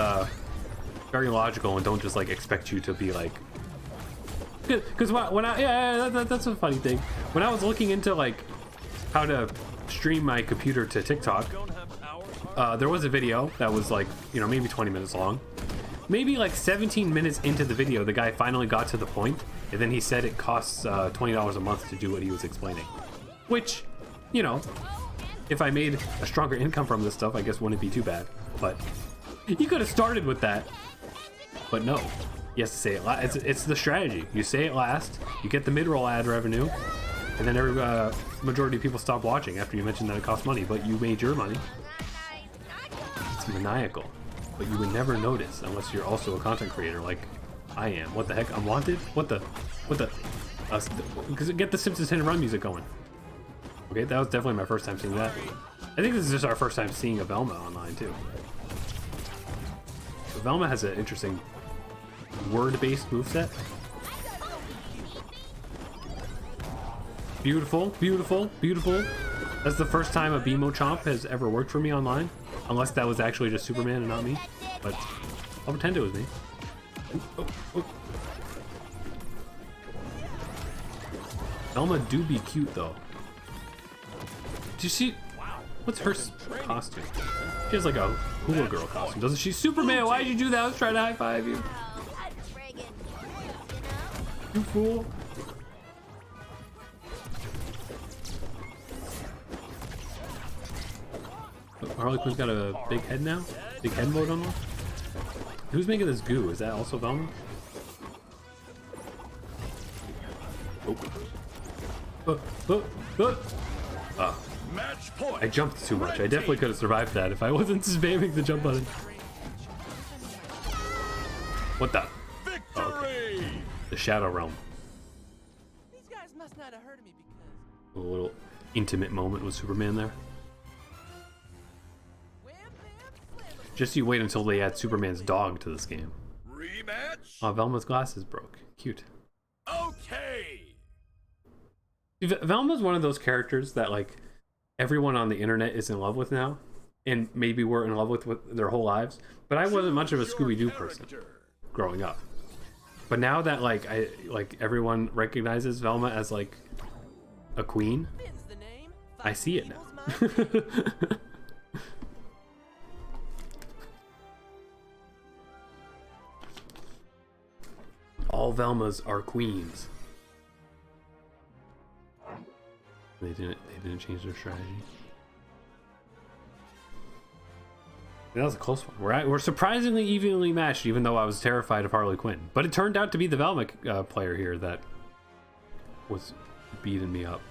very logical and don't just like expect you to be like, because when I that's a funny thing. When I was looking into like how to stream my computer to TikTok, there was a video that was like, you know, maybe 20 minutes long. Maybe like 17 minutes into the video, the guy finally got to the point, and then he said it costs $20 a month to do what he was explaining. Which, you know, if I made a stronger income from this stuff, I guess wouldn't be too bad. But you could have started with that. But no, you have to say it last. It's the strategy. You say it last, you get the mid-roll ad revenue, and then every majority of people stop watching after you mention that it costs money, but you made your money. It's maniacal. But you would never notice unless you're also a content creator like I am. What the heck? I'm wanted? What the? Because get the Simpsons Hit and Run music going. Okay, that was definitely my first time seeing that. I think this is just our first time seeing a Velma online too. So Velma has an interesting word-based moveset. Beautiful, beautiful, beautiful. That's the first time a Beamo Chomp has ever worked for me online. Unless that was actually just Superman and not me. But I'll pretend it was me. Oh, oh. Velma do be cute though. Do you see? What's her costume? She has like a hula girl costume, doesn't she? Superman, why'd you do that? I was trying to high five you. You fool. Harley Quinn's got a big head now? Big head mode on her? Who's making this goo? Is that also Velma? I jumped too much. I definitely could have survived that if I wasn't spamming the jump button. What the? Oh, okay. The Shadow Realm. These guys must not have heard of me because A little intimate moment with Superman there. Just you wait until they add Superman's dog to this game. Rematch? Oh, Velma's glasses broke. Cute. Okay. Velma's one of those characters that like everyone on the internet is in love with now. and maybe were in love with their whole lives. But I wasn't much of a Scooby-Doo person growing up. But now that like everyone recognizes Velma as like a queen, Finn's the name. I see it Eagles, now. All Velmas are queens. They didn't change their strategy. That was a close one. We're surprisingly evenly matched, even though I was terrified of Harley Quinn. But it turned out to be the Velma player here that was beating me up.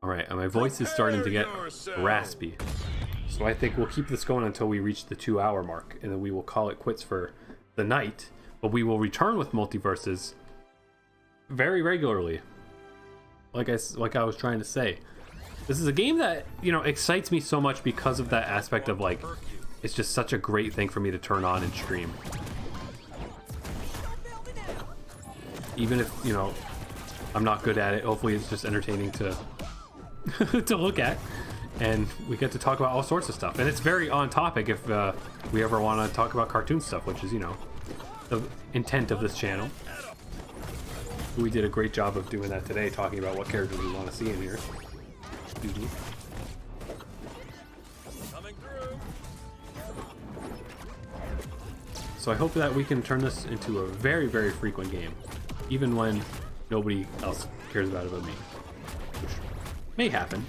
Alright, my voice is starting to get raspy. So I think we'll keep this going until we reach the 2-hour mark, and then we will call it quits for the night. But we will return with Multiverses very regularly. Like I was trying to say. This is a game that, you know, excites me so much because of that aspect of, like, it's just such a great thing for me to turn on and stream. Even if, you know, I'm not good at it, hopefully it's just entertaining to to look at. And we get to talk about all sorts of stuff. And it's very on topic if we ever want to talk about cartoon stuff, which is, you know, the intent of this channel. We did a great job of doing that today, talking about what characters we want to see in here. Excuse me. Coming through. So I hope that we can turn this into a very, very frequent game, even when nobody else cares about it but me, which may happen.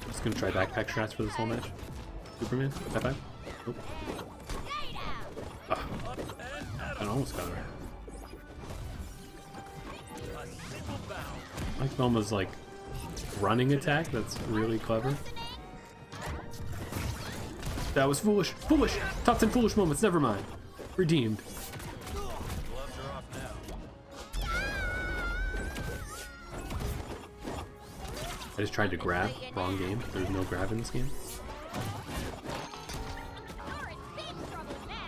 Just gonna try backpack strats for this whole match. Superman, high five. Nope. Ah, I almost got her. I like Velma's like running attack. That's really clever. That was foolish. Foolish. Top 10 foolish moments. Never mind. Redeemed. Gloves are off now. I just tried to grab. Wrong game. There's no grab in this game.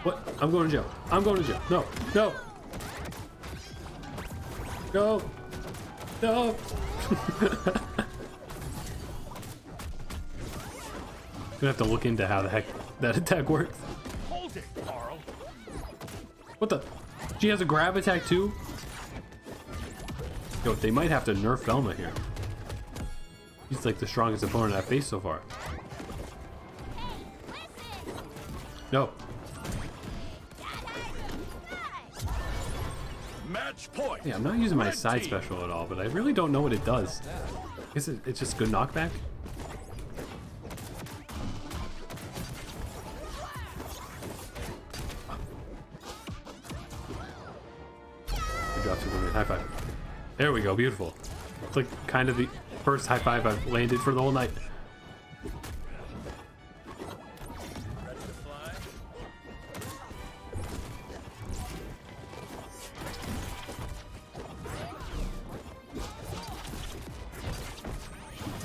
What? I'm going to jail. I'm going to jail. No. No. No. No. Gonna have to look into how the heck that attack works. Hold it, Carl. What the? She has a grab attack too? Yo, they might have to nerf Velma here. He's like the strongest opponent I've faced so far. No. Match point. Yeah, I'm not using my Red side team. special at all, but I really don't know what it does. Is it's just good knockback? Good job, Superman. High five. There we go, beautiful. It's like kind of the first high five I've landed for the whole night. Ready to fly.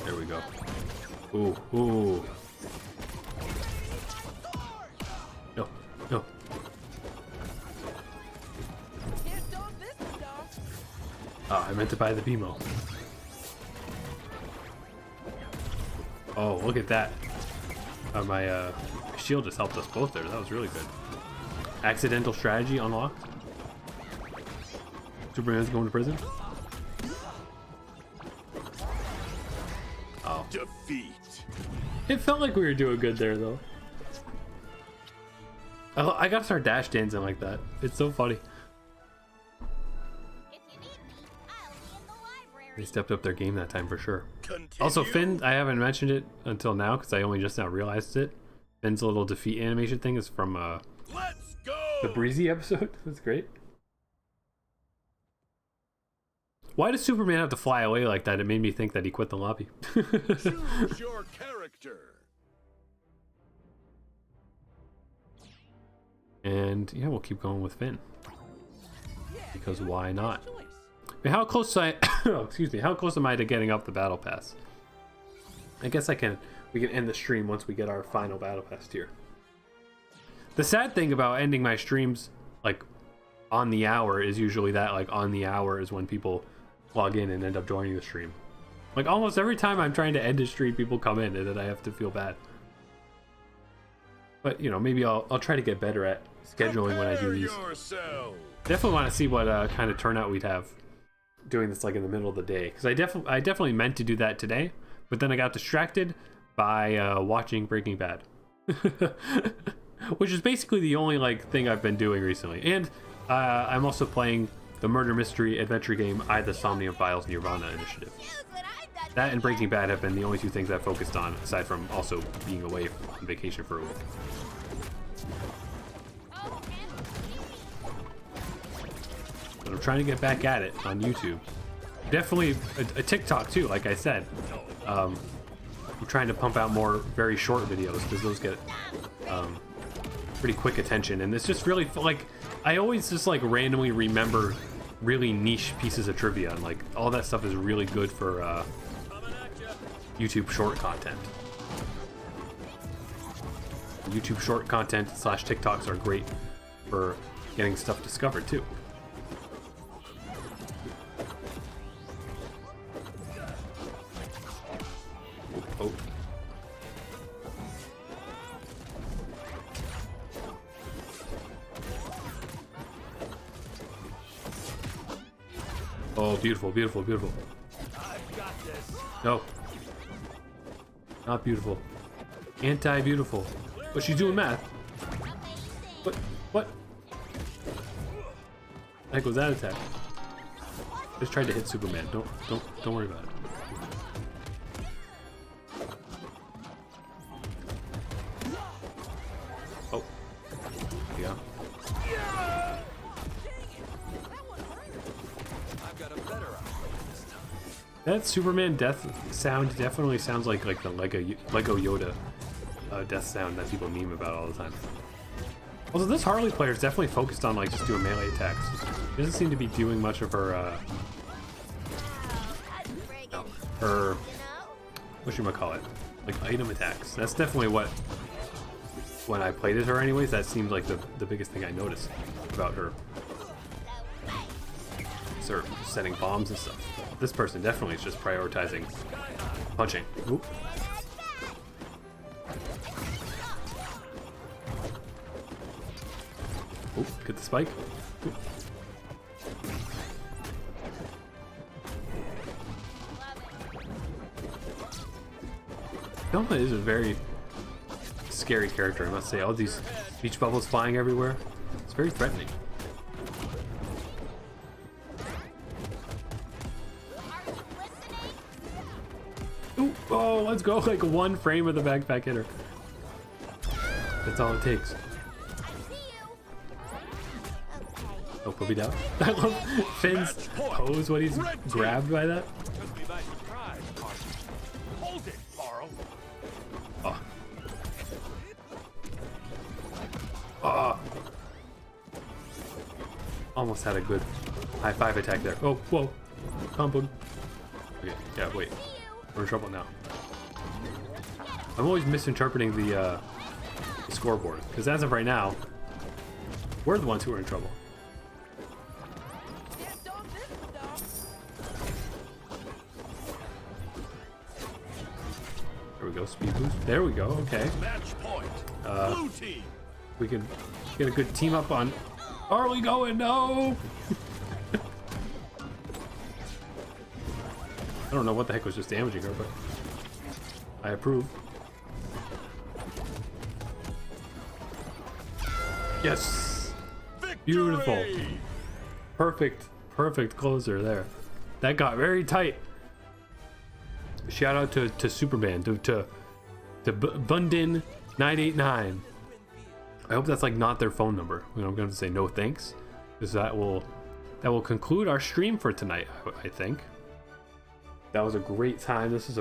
There we go. Ooh, ooh. No, no. Can't dog this one, dog. Ah, I meant to buy the BMO. Oh, look at that. My shield just helped us both there. That was really good. Accidental strategy unlocked. Superman's going to prison. Oh. Defeat. It felt like we were doing good there, though. I gotta start dash dancing like that. It's so funny. If you need me, I'll be in the library. They stepped up their game that time for sure. Continue. Also, Finn, I haven't mentioned it until now because I only just now realized it. Finn's little defeat animation thing is from Let's go. the Breezy episode. That's great. Why does Superman have to fly away like that? It made me think that he quit the lobby. Choose your character. And yeah, we'll keep going with Finn. Yeah, Because dude, why not? nice choice. Wait, how close I oh, excuse me, how close am I to getting up the battle pass? I guess I can we can end the stream once we get our final battle pass tier. The sad thing about ending my streams like on the hour is usually that like on the hour is when people log in and end up joining the stream. Like almost every time I'm trying to end a stream, people come in and then I have to feel bad. But you know, maybe I'll try to get better at scheduling when I do these. Definitely want to see what kind of turnout we'd have doing this like in the middle of the day, because I definitely meant to do that today, but then I got distracted by watching Breaking Bad, which is basically the only like thing I've been doing recently. And I'm also playing the murder mystery adventure game I, the Somnium Files Nirvana Initiative. That and Breaking Bad have been the only two things I've focused on, aside from also being away on vacation for a week. But I'm trying to get back at it on YouTube. Definitely a TikTok too, like I said. I'm trying to pump out more very short videos because those get pretty quick attention, and it's just really like I always just like randomly remember really niche pieces of trivia, and like all that stuff is really good for YouTube short content. YouTube short content / TikToks are great for getting stuff discovered too. Oh. Oh, beautiful, beautiful, beautiful. No. Not beautiful. Anti-beautiful. But she's doing math. What? What? The heck was that attack? Just tried to hit Superman. Don't worry about it. Oh. Yeah. That Superman death sound definitely sounds like the Lego Yoda death sound that people meme about all the time. Also, this Harley player is definitely focused on like just doing melee attacks. She doesn't seem to be doing much of her whatchamacallit, like item attacks. That's definitely what, when I played as her anyways, that seemed like the biggest thing I noticed about her. Sort of setting bombs and stuff. This person definitely is just prioritizing punching. Oop. Oop, get the spike. Oop. Velma is a very scary character, I must say. All these beach bubbles flying everywhere. It's very threatening. Ooh, oh, let's go. Like one frame of the backpack hitter. That's all it takes. Oh, puppy down. I love Finn's pose when he's grabbed by that. Oh. Oh. Almost had a good high five attack there. Oh, whoa. Combo. Okay, yeah, wait. We're in trouble now. I'm always misinterpreting the scoreboard, because as of right now, we're the ones who are in trouble. There we go, speed boost. There we go, okay. We can get a good team up on... Are we going? No! I don't know what the heck was just damaging her, but I approve. Yes! Beautiful. Perfect closer there. That got very tight. Shout out to Superman, to Bundin989. I hope that's like not their phone number. You know, I'm going to say no thanks, because that will conclude our stream for tonight, I think. That was a great time. This is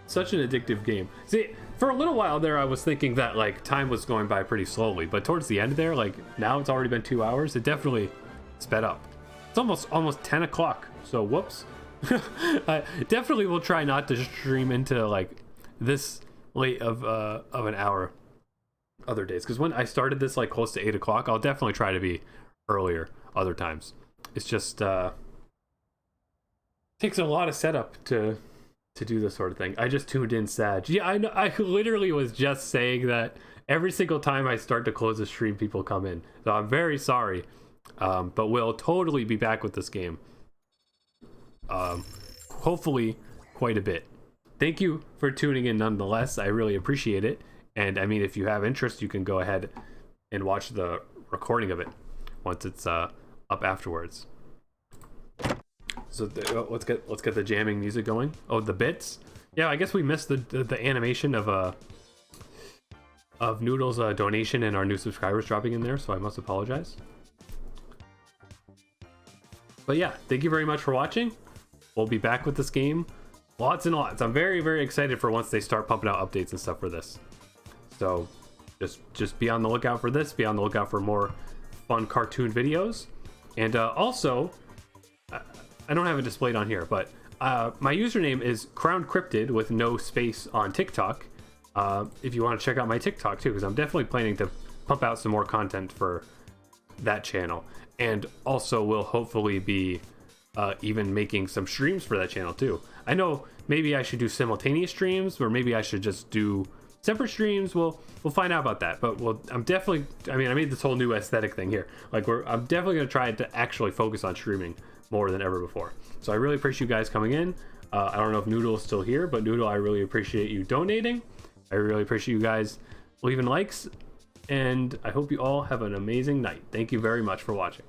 such an addictive game. See, for a little while there, I was thinking that like time was going by pretty slowly, but towards the end there, like now it's already been 2 hours. It definitely sped up. It's almost 10 o'clock. So whoops. I definitely will try not to stream into like this late of an hour other days, because when I started this like close to 8 o'clock, I'll definitely try to be earlier other times. It's just takes a lot of setup to do this sort of thing. I just tuned in sad. Yeah, I know. I literally was just saying that every single time I start to close the stream, people come in. So I'm very sorry, but we'll totally be back with this game. Hopefully quite a bit. Thank you for tuning in nonetheless. I really appreciate it. And I mean, if you have interest, you can go ahead and watch the recording of it once it's up afterwards. So let's get the jamming music going. Oh, the bits. Yeah, I guess we missed the animation of Noodle's donation and our new subscribers dropping in there, so I must apologize. But yeah, thank you very much for watching. We'll be back with this game. Lots and lots. I'm very, very excited for once they start pumping out updates and stuff for this. So just be on the lookout for this. Be on the lookout for more fun cartoon videos. And also, I don't have it displayed on here, but my username is Crowned Cryptid with no space on TikTok. If you want to check out my TikTok too, because I'm definitely planning to pump out some more content for that channel. And also will hopefully be even making some streams for that channel too. I know maybe I should do simultaneous streams, or maybe I should just do separate streams. We'll find out about that. But I'm definitely, I mean, I made this whole new aesthetic thing here. Like I'm definitely gonna try to actually focus on streaming more than ever before. So I really appreciate you guys coming in. I don't know if Noodle is still here, but Noodle, I really appreciate you donating. I really appreciate you guys leaving likes, and I hope you all have an amazing night. Thank you very much for watching.